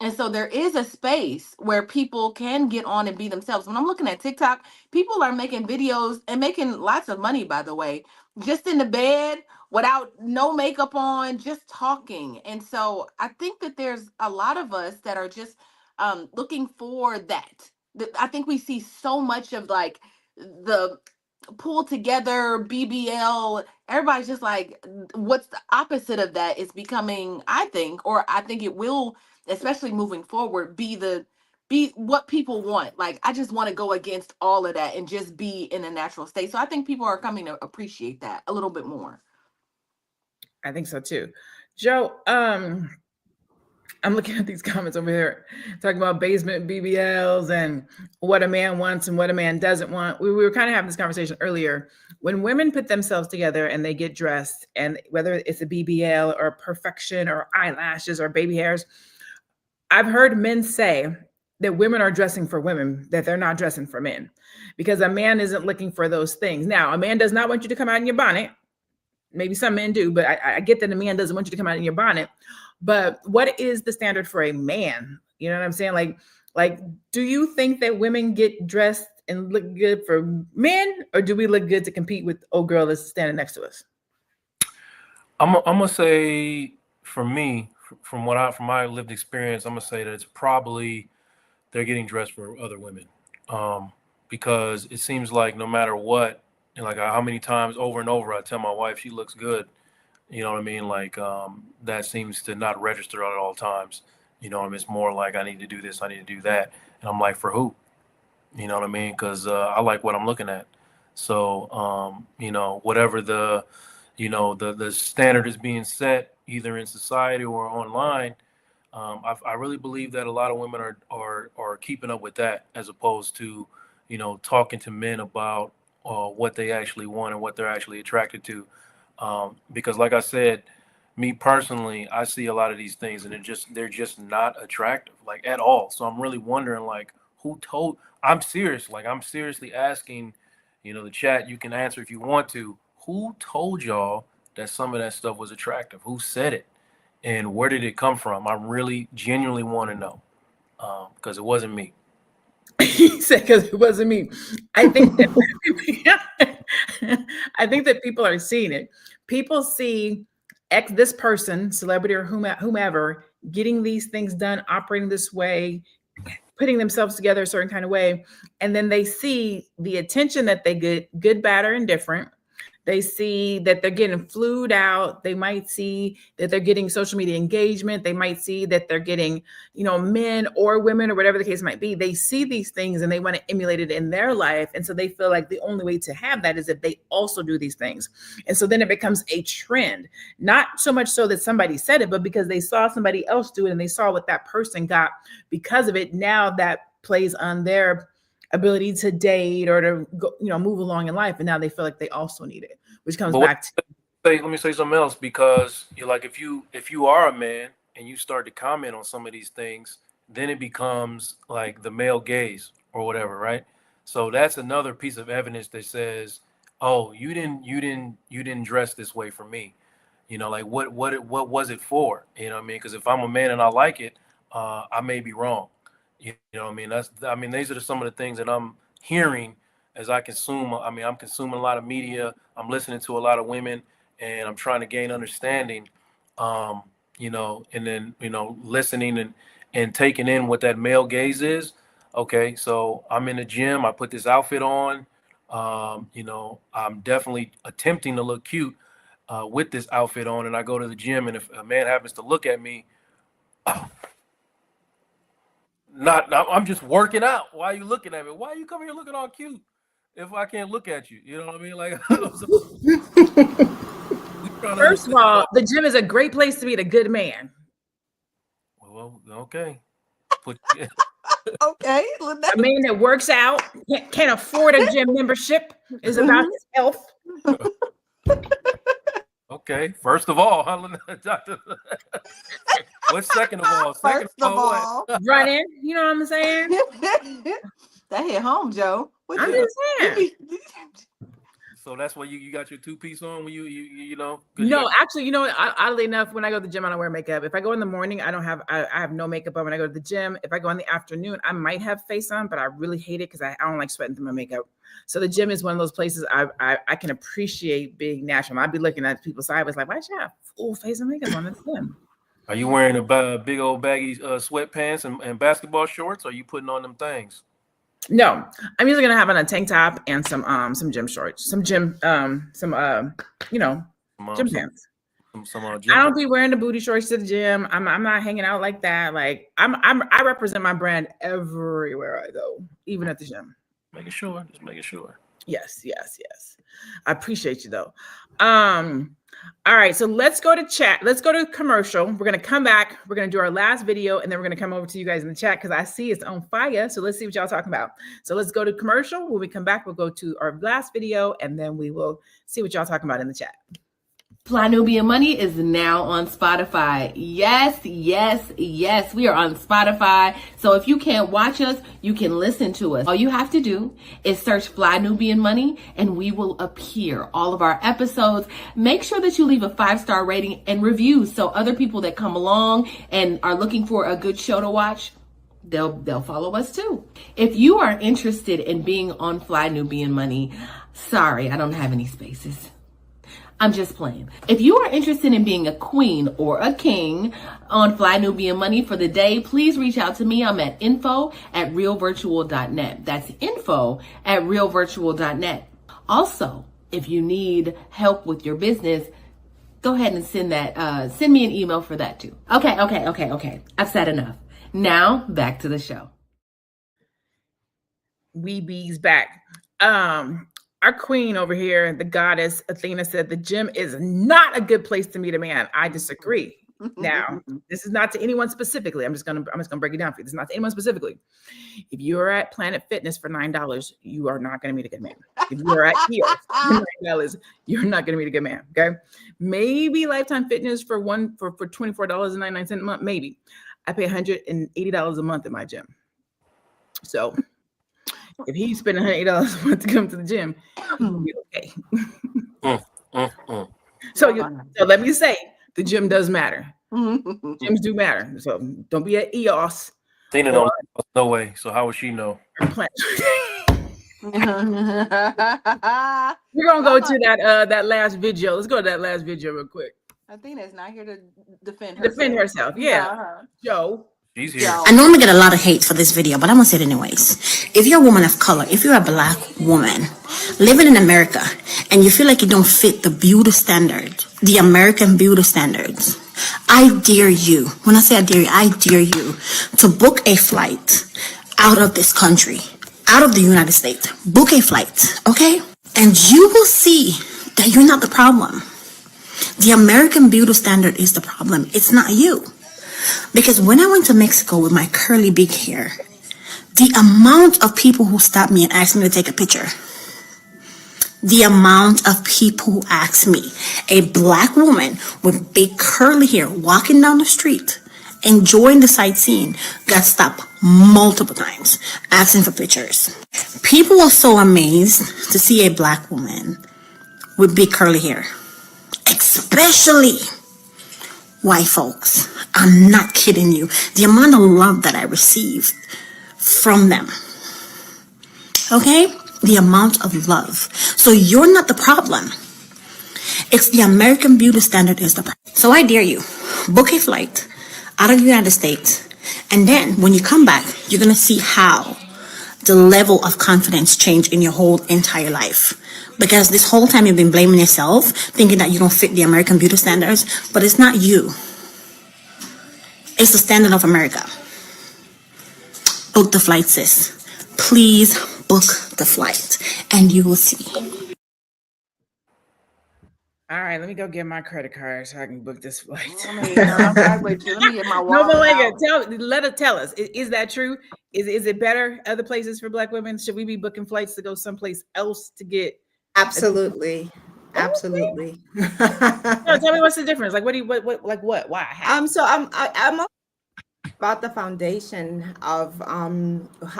And so there is a space where people can get on and be themselves. When I'm looking at TikTok, people are making videos and making lots of money, by the way, just in the bed without no makeup on, just talking. And so I think that there's a lot of us that are just looking for that. I think we see so much of like the pull together BBL. Everybody's just like, what's the opposite of that is becoming, I think it will, especially moving forward, be what people want. Like, I just want to go against all of that and just be in a natural state. So I think people are coming to appreciate that a little bit more. I think so too. Joe, I'm looking at these comments over here talking about basement BBLs and what a man wants and what a man doesn't want. We were kind of having this conversation earlier. When women put themselves together and they get dressed, and whether it's a BBL or perfection or eyelashes or baby hairs, I've heard men say that women are dressing for women, that they're not dressing for men, because a man isn't looking for those things. Now, a man does not want you to come out in your bonnet. Maybe some men do, but I get that a man doesn't want you to come out in your bonnet. But what is the standard for a man? You know what I'm saying? Like, do you think that women get dressed and look good for men, or do we look good to compete with old girl that's standing next to us? I'm gonna say, for me, from my lived experience, I'm gonna say that it's probably they're getting dressed for other women, because it seems like no matter what, and like how many times over and over I tell my wife she looks good. You know what I mean? Like, that seems to not register at all times. You know what I mean? It's more like, I need to do this, I need to do that. And I'm like, for who? You know what I mean? Because I like what I'm looking at. So, whatever the standard is being set, either in society or online, I really believe that a lot of women are keeping up with that, as opposed to, talking to men about what they actually want and what they're actually attracted to. Because like I said, me personally, I see a lot of these things and they're just not attractive, like, at all. So I'm really wondering, like, I'm serious. Like, I'm seriously asking, the chat, you can answer if you want to, who told y'all that some of that stuff was attractive? Who said it? And where did it come from? I really genuinely want to know, because it wasn't me. He said, because it wasn't me. I think that people are seeing it. People see this person, celebrity or whomever, getting these things done, operating this way, putting themselves together a certain kind of way. And then they see the attention that they get, good, bad, or indifferent. They see that they're getting flued out. They might see that they're getting social media engagement. They might see that they're getting, men or women or whatever the case might be. They see these things and they want to emulate it in their life. And so they feel like the only way to have that is if they also do these things. And so then it becomes a trend, not so much so that somebody said it, but because they saw somebody else do it and they saw what that person got because of it. Now that plays on their ability to date or to go, move along in life. And now they feel like they also need it, which comes back to. Let me say something else, because you're like, if you are a man and you start to comment on some of these things, then it becomes like the male gaze or whatever, right? So that's another piece of evidence that says, oh, you didn't dress this way for me. Like what was it for? You know what I mean? Because if I'm a man and I like it, I may be wrong. You know what I mean? These are some of the things that I'm hearing as I consume. I mean, I'm consuming a lot of media. I'm listening to a lot of women, and I'm trying to gain understanding, and then, listening and taking in what that male gaze is. Okay, so I'm in the gym. I put this outfit on. I'm definitely attempting to look cute with this outfit on, and I go to the gym, and if a man happens to look at me, I'm just working out. Why are you looking at me? Why are you coming here looking all cute if I can't look at you? You know what I mean? Like, first of all, the gym is a great place to meet a good man. Well, okay. Okay. A man that works out, can't afford a gym membership, is about his health. Okay. First of all, what's second of all? First of all, running. You know what I'm saying? That hit home, Joe. I'm just saying. So that's why you got your two-piece on when you know. No, actually, oddly enough, when I go to the gym, I don't wear makeup. If I go in the morning, I have no makeup on. When I go to the gym, if I go in the afternoon, I might have face on, but I really hate it because I don't like sweating through my makeup. So the gym is one of those places I can appreciate being natural. I'd be looking at people sideways like, why should I have full face of makeup on the gym? Are you wearing a big old baggy sweatpants and basketball shorts? Or are you putting on them things? No, I'm usually gonna have on a tank top and some gym shorts, some gym pants. I don't be wearing the booty shorts to the gym. I'm not hanging out like that. Like I represent my brand everywhere I go, even at the gym. Just making sure. Yes. I appreciate you though. All right, so let's go to chat. Let's go to commercial. We're gonna come back. We're gonna do our last video, and then we're gonna come over to you guys in the chat because I see it's on fire. So let's see what y'all talking about. So let's go to commercial. When we come back, we'll go to our last video, and then we will see what y'all talking about in the chat. Fly Nubian Money is now on Spotify. Yes. We are on Spotify. So if you can't watch us, you can listen to us. All you have to do is search Fly Nubian Money and we will appear. All of our episodes. Make sure that you leave a 5-star rating and review so other people that come along and are looking for a good show to watch, they'll follow us too. If you are interested in being on Fly Nubian Money, sorry, I don't have any spaces. I'm just playing. If you are interested in being a queen or a king on Fly Nubian Money for the day, please reach out to me. I'm at info@realvirtual.net. That's info@realvirtual.net. Also, if you need help with your business, go ahead and send me an email for that too. Okay. I've said enough. Now back to the show. We bees back. Our queen over here, the goddess Athena, said the gym is not a good place to meet a man. I disagree. Now, this is not to anyone specifically. I'm just gonna break it down for you. This is not to anyone specifically. If you are at Planet Fitness for $9, you are not gonna meet a good man. If you are at Heels for $9, you're not gonna meet a good man. Okay, maybe Lifetime Fitness for $24.99 a month. Maybe I pay $180 a month at my gym. So if he's spending $180 a month to come to the gym, he'll be okay. So let me say, the gym does matter. Gyms do matter. So don't be at EOS. Tina don't no way. So how would she know? We're gonna go to that last video. Let's go to that last video real quick. Athena's not here to defend herself. Yeah. Joe. She's here. I normally get a lot of hate for this video, but I'm gonna say it anyways. If you're a woman of color, if you're a black woman living in America and you feel like you don't fit the beauty standard, the American beauty standards, I dare you, when I say I dare you to book a flight out of this country, out of the United States. Book a flight, okay? And you will see that you're not the problem. The American beauty standard is the problem. It's not you. Because when I went to Mexico with my curly big hair, the amount of people who stopped me and asked me to take a picture, the amount of people who asked me, a black woman with big curly hair walking down the street, enjoying the sightseeing, got stopped multiple times asking for pictures. People were so amazed to see a black woman with big curly hair, especially white folks. I'm not kidding you. The amount of love that I received from them. Okay? The amount of love. So you're not the problem. It's the American beauty standard is the problem. So I dare you, book a flight out of the United States, and then when you come back, you're going to see how the level of confidence changed in your whole entire life. Because this whole time you've been blaming yourself, thinking that you don't fit the American beauty standards, but it's not you. It's the standard of America. Book the flight, sis. Please book the flight, and you will see. All right, let me go get my credit card so I can book this flight. Let me get my No, wallet Malika, out. tell us. Is that true? Is it better other places for Black women? Should we be booking flights to go someplace else to get? Absolutely. Absolutely. No, tell me what's the difference. Like, what? Why? How? So I'm about the foundation of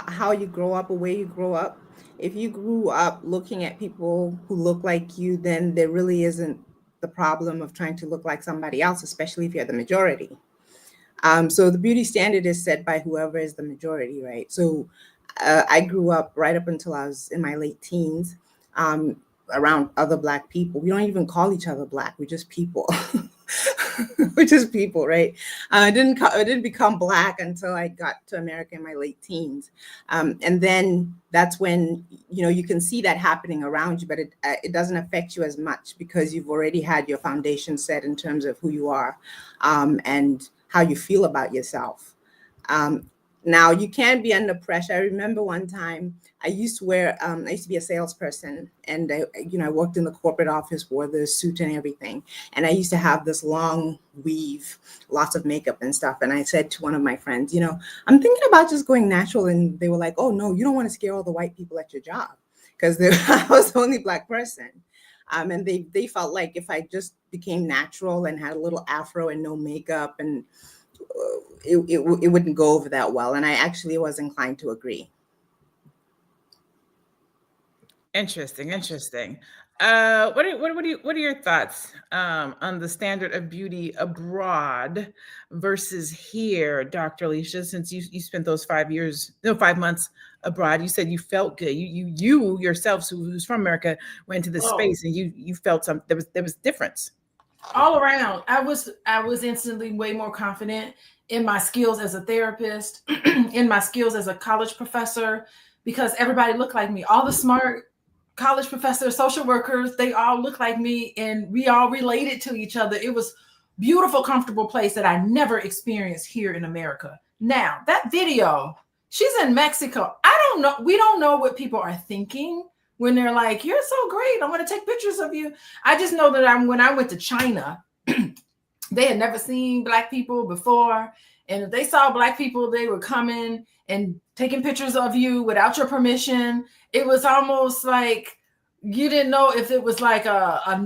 how you grow up or where you grow up. If you grew up looking at people who look like you, then there really isn't the problem of trying to look like somebody else, especially if you're the majority. So the beauty standard is set by whoever is the majority, right? So I grew up right up until I was in my late teens around other Black people. We don't even call each other Black. We're just people. We're just people, right? I didn't become Black until I got to America in my late teens. And then that's when, you can see that happening around you, but it doesn't affect you as much because you've already had your foundation set in terms of who you are and how you feel about yourself. Now you can be under pressure. I remember one time I used to be a salesperson, and I worked in the corporate office, wore the suit and everything. And I used to have this long weave, lots of makeup and stuff. And I said to one of my friends, I'm thinking about just going natural. And they were like, oh no, you don't want to scare all the white people at your job, because I was the only Black person. And they felt like if I just became natural and had a little afro and no makeup, and it wouldn't go over that well. And I actually was inclined to agree. Interesting. What are your thoughts on the standard of beauty abroad versus here, Dr. Alicia? Since you spent those 5 months abroad, you said you felt good. You yourself, who's from America, went to this space and you felt there was difference. All around, I was instantly way more confident in my skills as a therapist, in my skills as a college professor, because everybody looked like me. All the smart college professors, social workers, they all look like me, and we all related to each other. It was beautiful, comfortable place that I never experienced here in America. Now, that video, she's in Mexico. I don't know. We don't know what people are thinking when they're like, you're so great, I want to take pictures of you. I just know that when I went to China, they had never seen Black people before. And if they saw Black people, they were coming and taking pictures of you without your permission. It was almost like you didn't know if it was like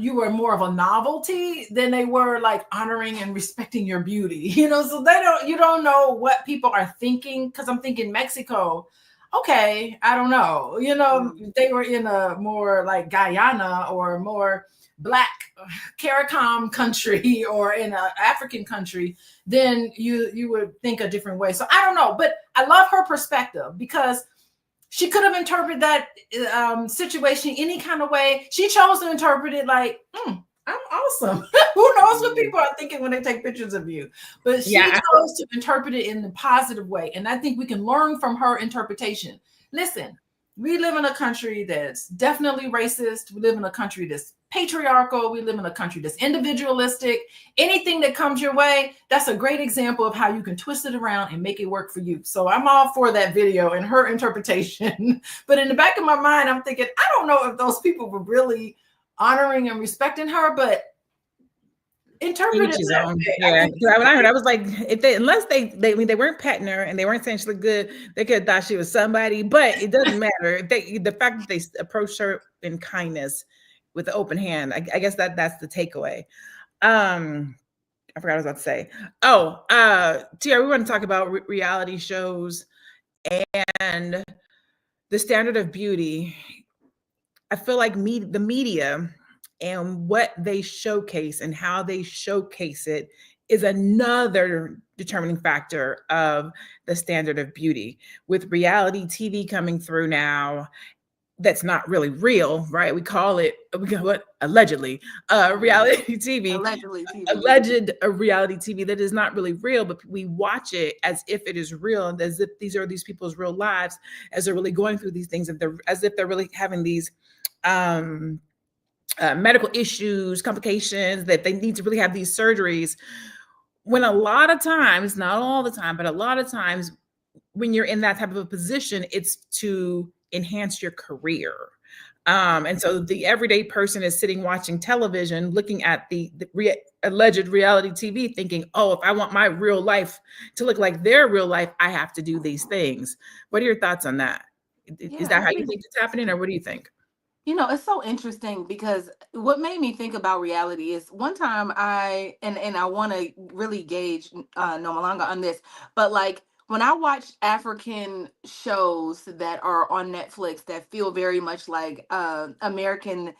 you were more of a novelty than they were like honoring and respecting your beauty, so you don't know what people are thinking. Cause I'm thinking Mexico, okay, I don't know, they were in a more like Guyana or more Black CARICOM country or in an African country, then you would think a different way. So I don't know, but I love her perspective because she could have interpreted that situation any kind of way. She chose to interpret it like, I'm awesome. Who knows what people are thinking when they take pictures of you? But she chose to interpret it in a positive way. And I think we can learn from her interpretation. Listen, we live in a country that's definitely racist. We live in a country that's patriarchal. We live in a country that's individualistic. Anything that comes your way, that's a great example of how you can twist it around and make it work for you. So I'm all for that video and her interpretation. But in the back of my mind, I'm thinking, I don't know if those people were really honoring and respecting her, but interpret it that way. Yeah, because when I heard, I was like, if they, unless I mean, they weren't petting her and they weren't saying she looked good, they could have thought she was somebody. But it doesn't matter. The fact that they approached her in kindness with an open hand, I guess that's the takeaway. I forgot what I was about to say. Oh, Tia, we want to talk about reality shows and the standard of beauty. I feel like the media and what they showcase and how they showcase it is another determining factor of the standard of beauty. With reality TV coming through now, that's not really real, right? We call it what allegedly reality TV, Allegedly TV. alleged reality TV that is not really real, but we watch it as if it is real and as if these are these people's real lives, as they're really going through these things, as if they're really having these medical issues, complications, that they need to really have these surgeries. When a lot of times, not all the time, but a lot of times when you're in that type of a position, it's to enhance your career. And so the everyday person is sitting watching television, looking at the alleged reality TV, thinking, oh, if I want my real life to look like their real life, I have to do these things. What are your thoughts on that? Is that how you think it's happening, or what do you think? You know, it's so interesting because what made me think about reality is one time I want to really gauge Nomalanga on this, but like when I watch African shows that are on Netflix that feel very much like American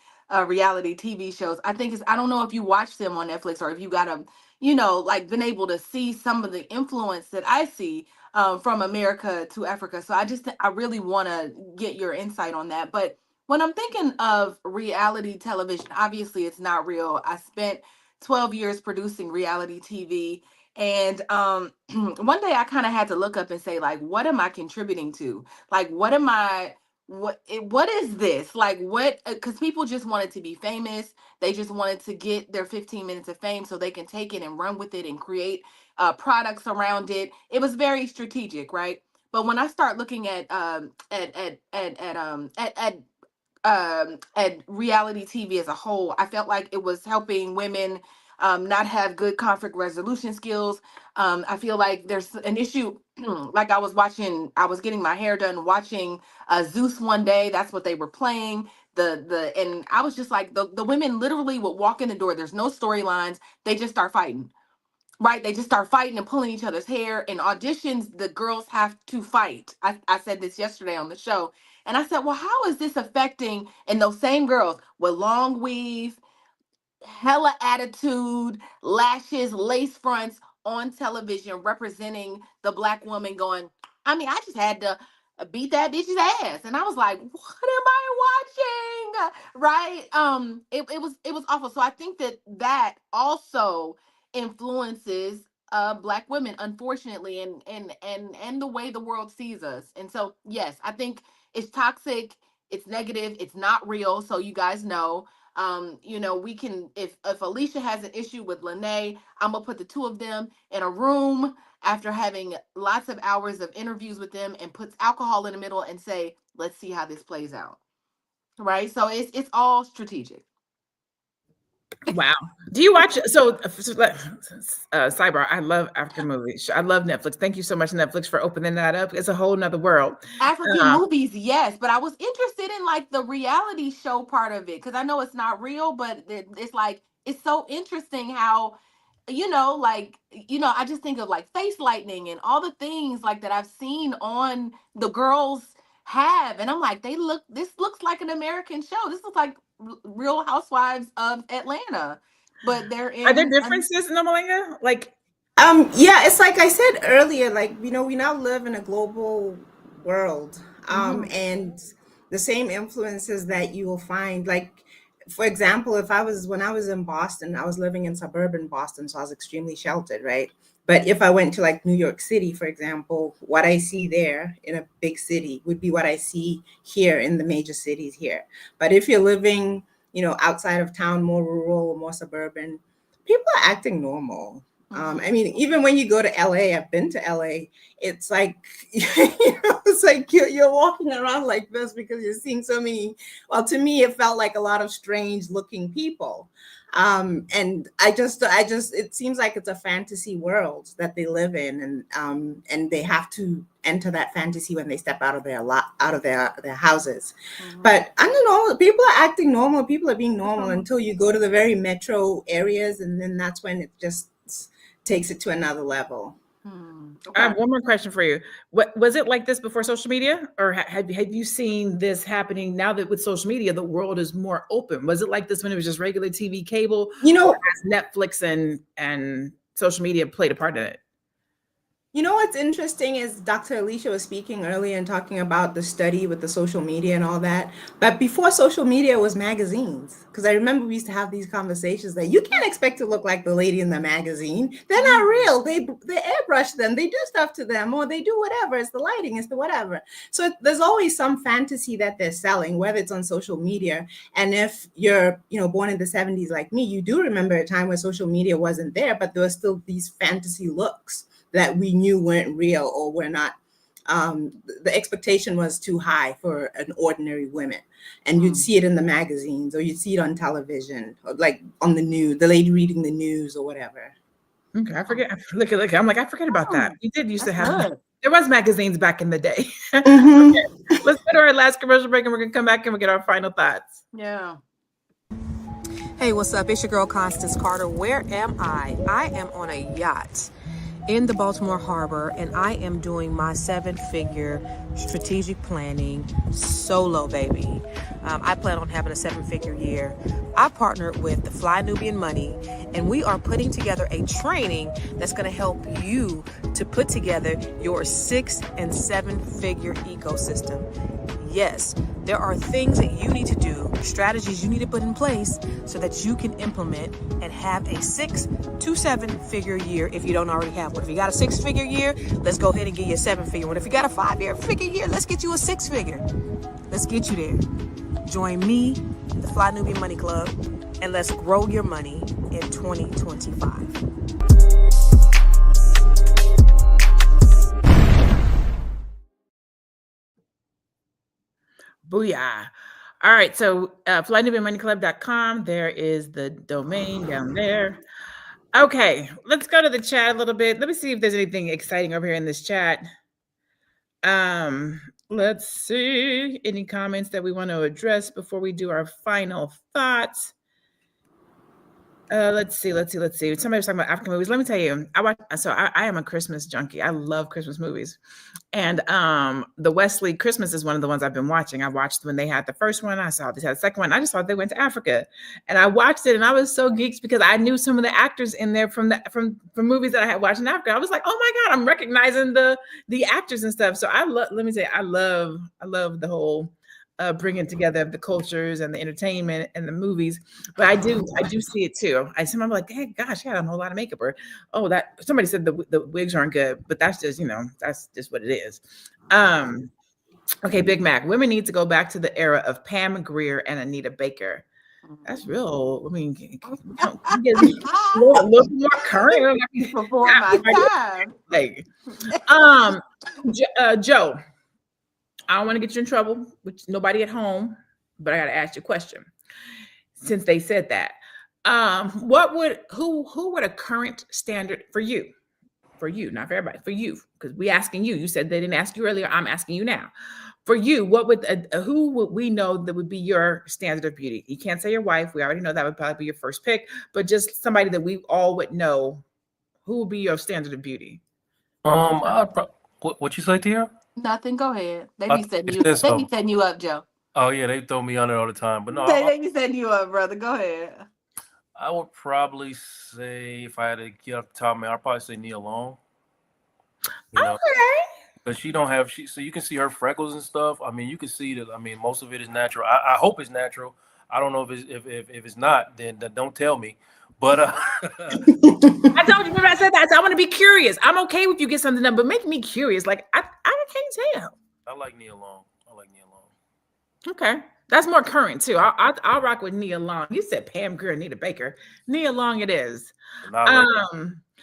reality TV shows, I don't know if you watch them on Netflix or if you got to, like been able to see some of the influence that I see from America to Africa. So I really want to get your insight on that, but when I'm thinking of reality television, obviously it's not real. I spent 12 years producing reality TV. And one day I kind of had to look up and say, like, what am I contributing to? Like, what is this? Like, what? Because people just wanted to be famous. They just wanted to get their 15 minutes of fame so they can take it and run with it and create products around it. It was very strategic, right? But when I start looking at reality TV as a whole, I felt like it was helping women not have good conflict resolution skills. I feel like there's an issue. Like I was getting my hair done watching Zeus one day. That's what they were playing. And I was just like the women literally would walk in the door. There's no storylines. They just start fighting. Right, they just start fighting and pulling each other's hair. In auditions, the girls have to fight. I said this yesterday on the show, and I said, well, how is this affecting? And those same girls with long weave, hella attitude, lashes, lace fronts on television representing the black woman going, I mean, I just had to beat that bitch's ass. And I was like, what am I watching? Right? It was awful. So I think that also influences black women, unfortunately, and the way the world sees us. And so yes, I think it's toxic, it's negative, it's not real. So you guys know, we can, if Alicia has an issue with Lene, I'm gonna put the two of them in a room after having lots of hours of interviews with them and puts alcohol in the middle and say, let's see how this plays out. Right? So it's all strategic. Wow. Do you watch sidebar? I love African movies. I love Netflix. Thank you so much, Netflix, for opening that up. It's a whole nother world. African movies, yes, but I was interested in like the reality show part of it because I know it's not real, but it's like it's so interesting how I just think of like face lightning and all the things like that I've seen on the girls have, and I'm like, this looks like an American show. This looks like Real Housewives of Atlanta, but they're in. Are there differences in Nomalanga? Like, yeah, it's like I said earlier, like, we now live in a global world. And the same influences that you will find, like, for example, when I was in Boston, I was living in suburban Boston, so I was extremely sheltered, right? But if I went to like New York City, for example, what I see there in a big city would be what I see here in the major cities here. But if you're living, outside of town, more rural or more suburban, people are acting normal. I mean, even when you go to LA, I've been to LA, it's like, it's like you're walking around like this because you're seeing so many, well, to me, it felt like a lot of strange looking people. And I just, it seems like it's a fantasy world that they live in, and they have to enter that fantasy when they step out of their houses. But I don't know, people are acting normal, people are being normal until you go to the very metro areas, and then that's when it just takes it to another level. I have one more question for you. What was it like this before social media, or have you seen this happening now that with social media the world is more open? Was it like this when it was just regular TV, cable? Or has Netflix and social media played a part in it? What's interesting is Dr. Alicia was speaking earlier and talking about the study with the social media and all that. But before social media was magazines, because I remember we used to have these conversations that you can't expect to look like the lady in the magazine. They're not real. They airbrush them. They do stuff to them, or they do whatever. It's the lighting. It's the whatever. So there's always some fantasy that they're selling, whether it's on social media. And if you're, born in the 70s like me, you do remember a time where social media wasn't there, but there were still these fantasy looks that we knew weren't real or were not, the expectation was too high for an ordinary woman. And you'd see it in the magazines, or you'd see it on television, or like on the news, the lady reading the news or whatever. Okay, I forget. Look, I'm like, I forget about that. We did used to have, there was magazines back in the day. Okay, let's go to our last commercial break, and we're going to come back and we'll get our final thoughts. Yeah. Hey, what's up? It's your girl, Constance Carter. Where am I? I am on a yacht in the Baltimore Harbor, and I am doing my 7-figure strategic planning solo, baby. I plan on having a 7-figure year. I partnered with the Fly Nubian Money, and we are putting together a training that's going to help you to put together your 6- and 7-figure ecosystem. Yes, there are things that you need to do, strategies you need to put in place so that you can implement and have a 6 to 7-figure year if you don't already have one. If you got a 6-figure year, let's go ahead and get you a 7-figure one. If you got a 5-figure year, let's get you a 6-figure. Let's get you there. Join me, the Fly Nubian Money Club, and let's grow your money in 2025. Booyah. All right. So flynubianmoneyclub.com. There is the domain down there. Okay. Let's go to the chat a little bit. Let me see if there's anything exciting over here in this chat. Let's see. Any comments that we want to address before we do our final thoughts? Let's see. Somebody was talking about African movies. Let me tell you, I am a Christmas junkie. I love Christmas movies. And the Wesley Christmas is one of the ones I've been watching. I watched when they had the first one. I saw they had the second one. I just thought they went to Africa. And I watched it, and I was so geeked because I knew some of the actors in there from movies that I had watched in Africa. I was like, oh my God, I'm recognizing the actors and stuff. So I love the whole bringing together of the cultures and the entertainment and the movies. But I do see it too. Sometimes I'm like, hey, gosh, yeah, I don't know a lot of makeup, or that somebody said the wigs aren't good, but that's just that's just what it is. Okay, Big Mac. Women need to go back to the era of Pam Grier and Anita Baker. That's real. I mean, can you get a little more current before my time. Like, Joe. I don't want to get you in trouble with nobody at home, but I got to ask you a question. Since they said that, who would a current standard for you, not for everybody, for you, because we asking you. You said they didn't ask you earlier. I'm asking you now. For you, what would who would we know that would be your standard of beauty? You can't say your wife. We already know that would probably be your first pick, but just somebody that we all would know. Who would be your standard of beauty? What you say, Tia? Nothing. Go ahead. They be setting you. They be setting you up, Joe. Oh yeah, they throw me on it all the time. But no, they be setting you up, brother. Go ahead. I would probably say, if I had to get off the top of my head, I'd probably say Nia Long. Okay. Because she don't have so you can see her freckles and stuff. I mean, you can see that. I mean, most of it is natural. I hope it's natural. I don't know if it's not, then don't tell me. But I told you, remember I said that. I want to be curious. I'm okay if you get something done, but make me curious. Like I can't tell. I like Nia Long. Okay, that's more current too. I'll rock with Nia Long. You said Pam Grier, Anita Baker, Nia Long. It is. Not right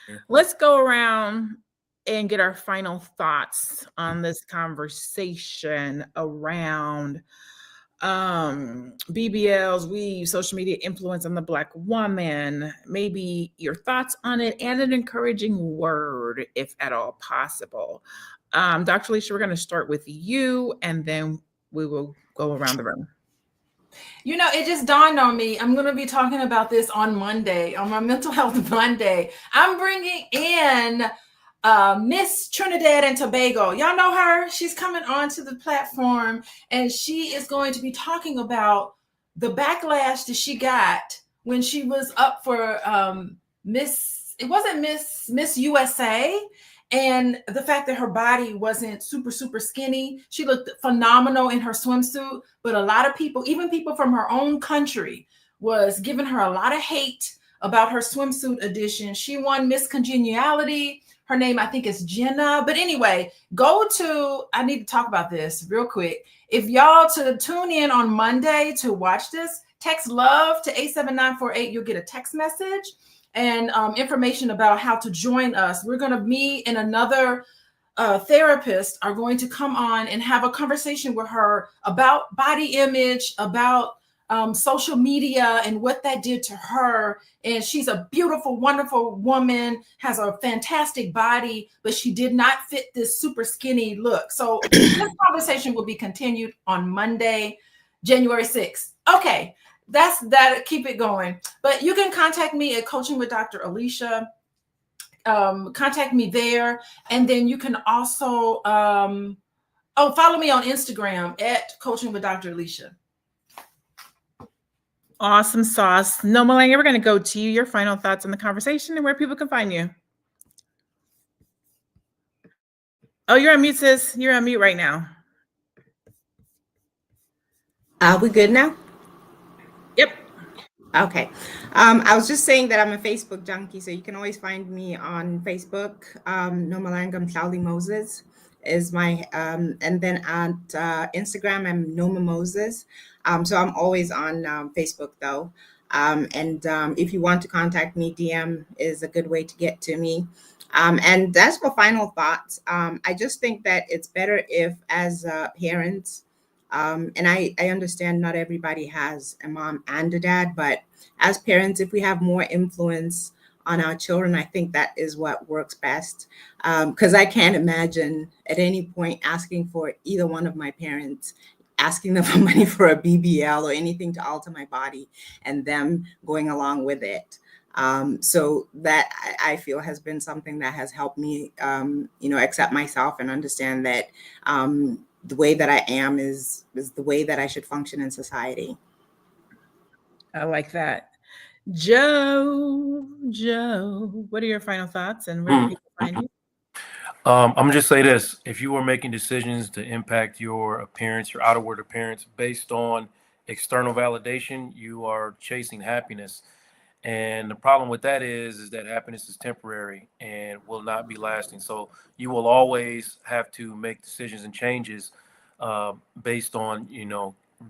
here. Let's go around and get our final thoughts on this conversation around BBLs, weave, social media influence on the Black woman, maybe your thoughts on it, and an encouraging word, if at all possible. Dr. Alicia, we're going to start with you, and then we will go around the room. You know, it just dawned on me. I'm going to be talking about this on Monday, on my Mental Health Monday. I'm bringing in Miss Trinidad and Tobago. Y'all know her? She's coming onto the platform, and she is going to be talking about the backlash that she got when she was up for Miss USA, and the fact that her body wasn't super skinny. She looked phenomenal in her swimsuit, but a lot of people, even people from her own country, was giving her a lot of hate about her swimsuit edition. She won Miss Congeniality. Her name, I think, is Jenna. But anyway, I need to talk about this real quick. If y'all to tune in on Monday to watch this, text LOVE to 87948. You'll get a text message and information about how to join us. We're going to, me and another therapist are going to come on and have a conversation with her about body image, about social media and what that did to her. And she's a beautiful, wonderful woman, has a fantastic body, but she did not fit this super skinny look. So this conversation will be continued on Monday, January 6th. Okay, that's that. Keep it going. But you can contact me at Coaching with Dr. Alicia. Contact me there. And then you can also follow me on Instagram at Coaching with Dr. Alicia. Awesome sauce. No, Melania, we're going to go to you. Your final thoughts on the conversation and where people can find you. Oh, you're on mute, sis. You're on mute right now. Are we good now? Yep. Okay. I was just saying that I'm a Facebook junkie, so you can always find me on Facebook. Nomalangam Cloudy Moses is my, and then at Instagram, I'm Noma Moses. So I'm always on Facebook though. And if you want to contact me, DM is a good way to get to me. And that's my final thoughts. I just think that it's better if, as parents, and I understand not everybody has a mom and a dad, but as parents, if we have more influence on our children, I think that is what works best. Because I can't imagine at any point asking for either one of my parents, asking them for money for a BBL or anything to alter my body and them going along with it. So that I feel has been something that has helped me, accept myself and understand that the way that I am is the way that I should function in society. I like that. Joe, what are your final thoughts and where can people find you? I'm gonna just say this: if you are making decisions to impact your appearance, your outward appearance, based on external validation, you are chasing happiness. And the problem with that is that happiness is temporary and will not be lasting. So you will always have to make decisions and changes based on,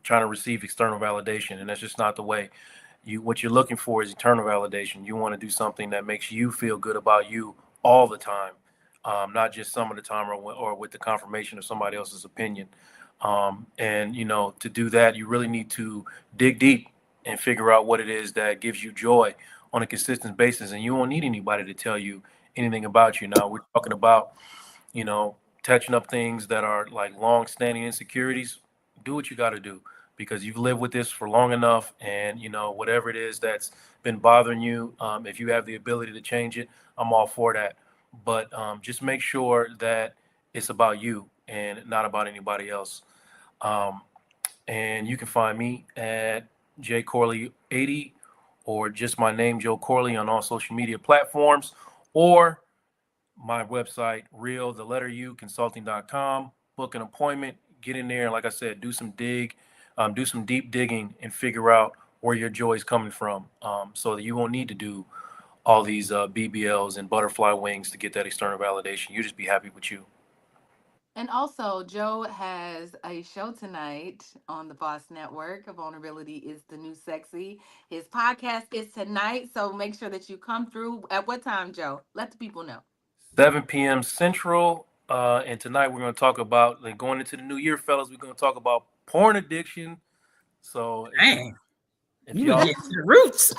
trying to receive external validation. And that's just not the way. What you're looking for is eternal validation. You want to do something that makes you feel good about you all the time, not just some of the time or with the confirmation of somebody else's opinion. And to do that, you really need to dig deep and figure out what it is that gives you joy on a consistent basis. And you won't need anybody to tell you anything about you. Now, we're talking about, touching up things that are like long-standing insecurities. Do what you got to do, because you've lived with this for long enough. And, whatever it is that's been bothering you, if you have the ability to change it, I'm all for that. But just make sure that it's about you and not about anybody else. And you can find me at jcorley80 or just my name, Joe Corley, on all social media platforms, or my website, consulting.com. Book an appointment, get in there, and like I said, do some deep digging and figure out where your joy is coming from, so that you won't need to do all these BBLs and butterfly wings to get that external validation. You just be happy with you. And also, Joe has a show tonight on the Boss Network. Vulnerability is the new sexy. His podcast is tonight, so make sure that you come through. At what time, Joe? Let the people know. 7 p.m. Central. And tonight we're going to talk about, like, going into the new year, fellas, we're going to talk about porn addiction. So Dang, if you y'all, get to the roots.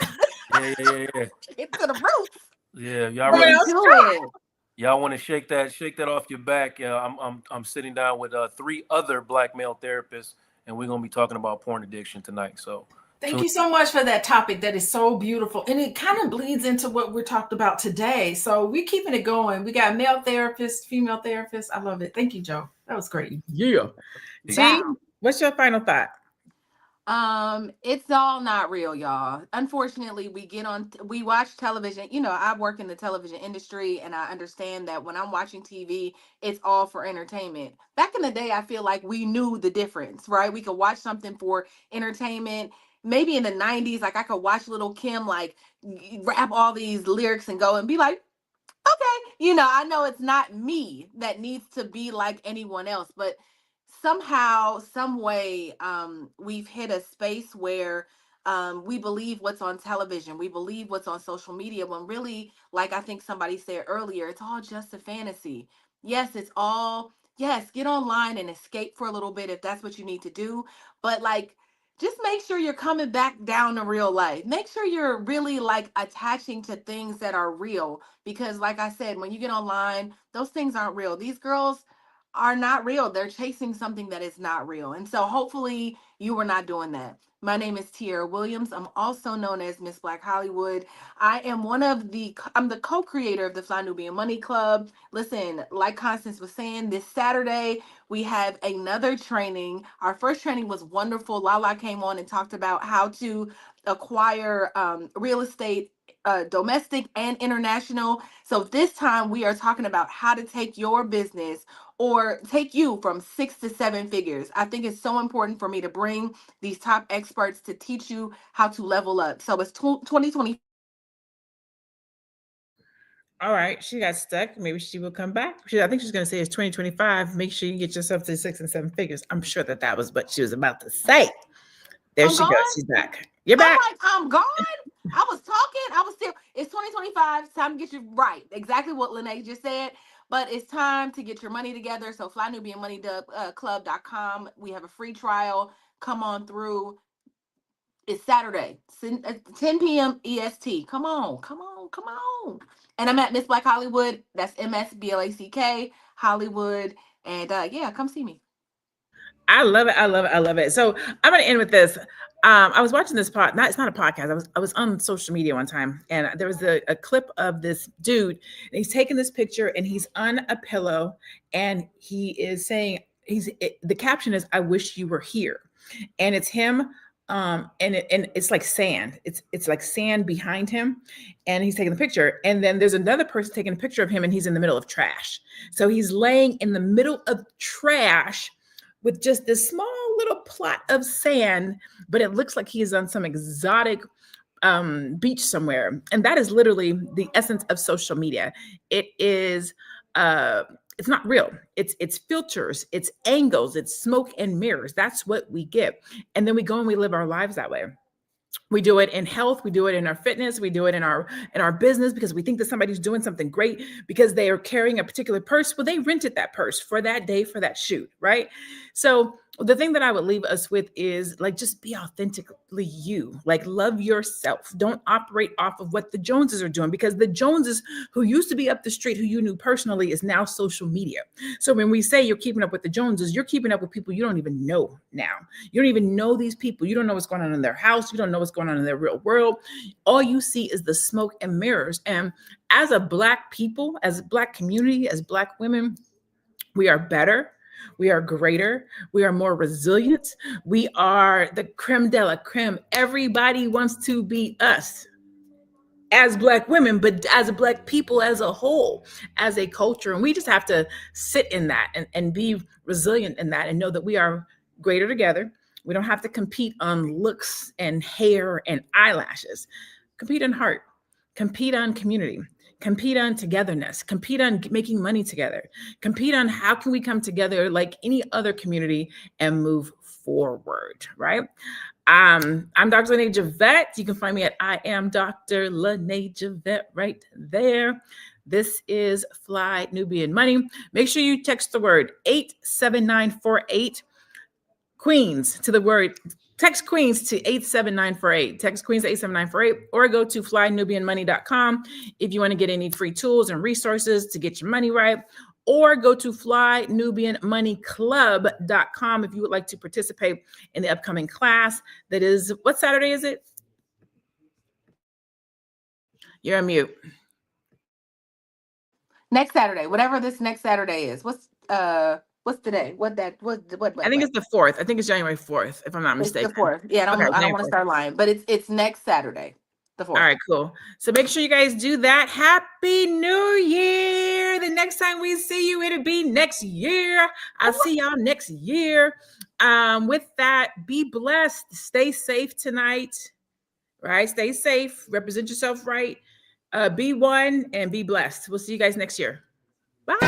yeah. Get to the roots. Yeah, y'all Get really, into it. y'all want to shake that off your back. I'm sitting down with 3 other black male therapists, and we're going to be talking about porn addiction tonight. So Thank you so much for that topic. That is so beautiful. And it kind of bleeds into what we're talked about today. So we're keeping it going. We got male therapists, female therapists. I love it. Thank you, Joe. That was great. Yeah. T, Wow. what's your final thought? It's all not real, y'all. Unfortunately, we watch television. You know, I work in the television industry, and I understand that when I'm watching TV, it's all for entertainment. Back in the day, I feel like we knew the difference, right? We could watch something for entertainment. Maybe in the 90s, like I could watch Little Kim like rap all these lyrics and go and be like, okay, I know it's not me that needs to be like anyone else, but somehow, some way, we've hit a space where we believe what's on television, we believe what's on social media, when really, like I think somebody said earlier, it's all just a fantasy. Yes, yes, get online and escape for a little bit if that's what you need to do, but like, just make sure you're coming back down to real life. Make sure you're really like attaching to things that are real. Because, like I said, when you get online, those things aren't real. These girls are not real. They're chasing something that is not real. And so, hopefully, you are not doing that. My name is Tiara Williams. I'm also known as Miss Black Hollywood. I'm the co-creator of the Fly Nubian Money Club. Listen, like Constance was saying, this Saturday, we have another training. Our first training was wonderful. Lala came on and talked about how to acquire real estate, domestic and international. So this time we are talking about how to take your business or take you from 6 to 7 figures. I think it's so important for me to bring these top experts to teach you how to level up. So it's 2020. All right, she got stuck. Maybe she will come back. I think she's going to say it's 2025. Make sure you get yourself to 6 and 7 figures. I'm sure that was what she was about to say. There I'm she gone? goes. She's back. You're I'm back. like, I'm gone. I was talking. I was still. It's 2025. It's time to get you right. Exactly what Lene just said. But it's time to get your money together. So flynubianmoneyclub.com. We have a free trial. Come on through. It's Saturday, 10 p.m. EST. Come on. And I'm at Miss Black Hollywood. That's MSBLACK Hollywood. And yeah, come see me. I love it. So I'm going to end with this. I was watching this it's not a podcast. I was on social media one time, and there was a clip of this dude, and he's taking this picture, and he's on a pillow, and he is saying, the caption is, "I wish you were here," and it's him. And it's like sand. It's like sand behind him, and he's taking the picture. And then there's another person taking a picture of him, and he's in the middle of trash. So he's laying in the middle of trash with just this small little plot of sand, but it looks like he is on some exotic beach somewhere. And that is literally the essence of social media. It is, it's not real. It's filters, it's angles, it's smoke and mirrors. That's what we get. And then we go and we live our lives that way. We do it in health, we do it in our fitness, we do it in our business, because we think that somebody's doing something great because they are carrying a particular purse. Well, they rented that purse for that day, for that shoot, right? So the thing that I would leave us with is, like, just be authentically you. Like, love yourself. Don't operate off of what the Joneses are doing, because the Joneses, who used to be up the street, who you knew personally, is now social media. So when we say you're keeping up with the Joneses, you're keeping up with people you don't even know now. You don't even know these people. You don't know what's going on in their house. You don't know what's going on in their real world. All you see is the smoke and mirrors. And as a Black people, as a Black community, as Black women, we are better. We are greater. We are more resilient. We are the creme de la creme. Everybody wants to be us as Black women, but as Black people as a whole, as a culture. And we just have to sit in that and be resilient in that, and know that we are greater together. We don't have to compete on looks and hair and eyelashes. Compete on heart, compete on community, compete on togetherness, compete on making money together, compete on how can we come together like any other community and move forward, right? I'm Dr. Lene Javette. You can find me at I am Dr. Lene Javette right there. This is Fly Nubian Money. Make sure you text the word 87948 Queens to the word. Text Queens to 87948. Text Queens to 87948 or go to flynubianmoney.com if you want to get any free tools and resources to get your money right. Or go to flynubianmoneyclub.com if you would like to participate in the upcoming class. That is, what Saturday is it? You're on mute. Next Saturday, whatever this next Saturday is. What's today? What? I think it's the 4th. I think it's January 4th, if I'm not mistaken. It's the 4th. Yeah, I don't want to 4th. start lying, but it's next Saturday, the 4th. All right, cool. So make sure you guys do that. Happy New Year. The next time we see you, it'll be next year. I'll see y'all next year. With that, be blessed. Stay safe tonight, right? Stay safe. Represent yourself right. Be one and be blessed. We'll see you guys next year. Bye.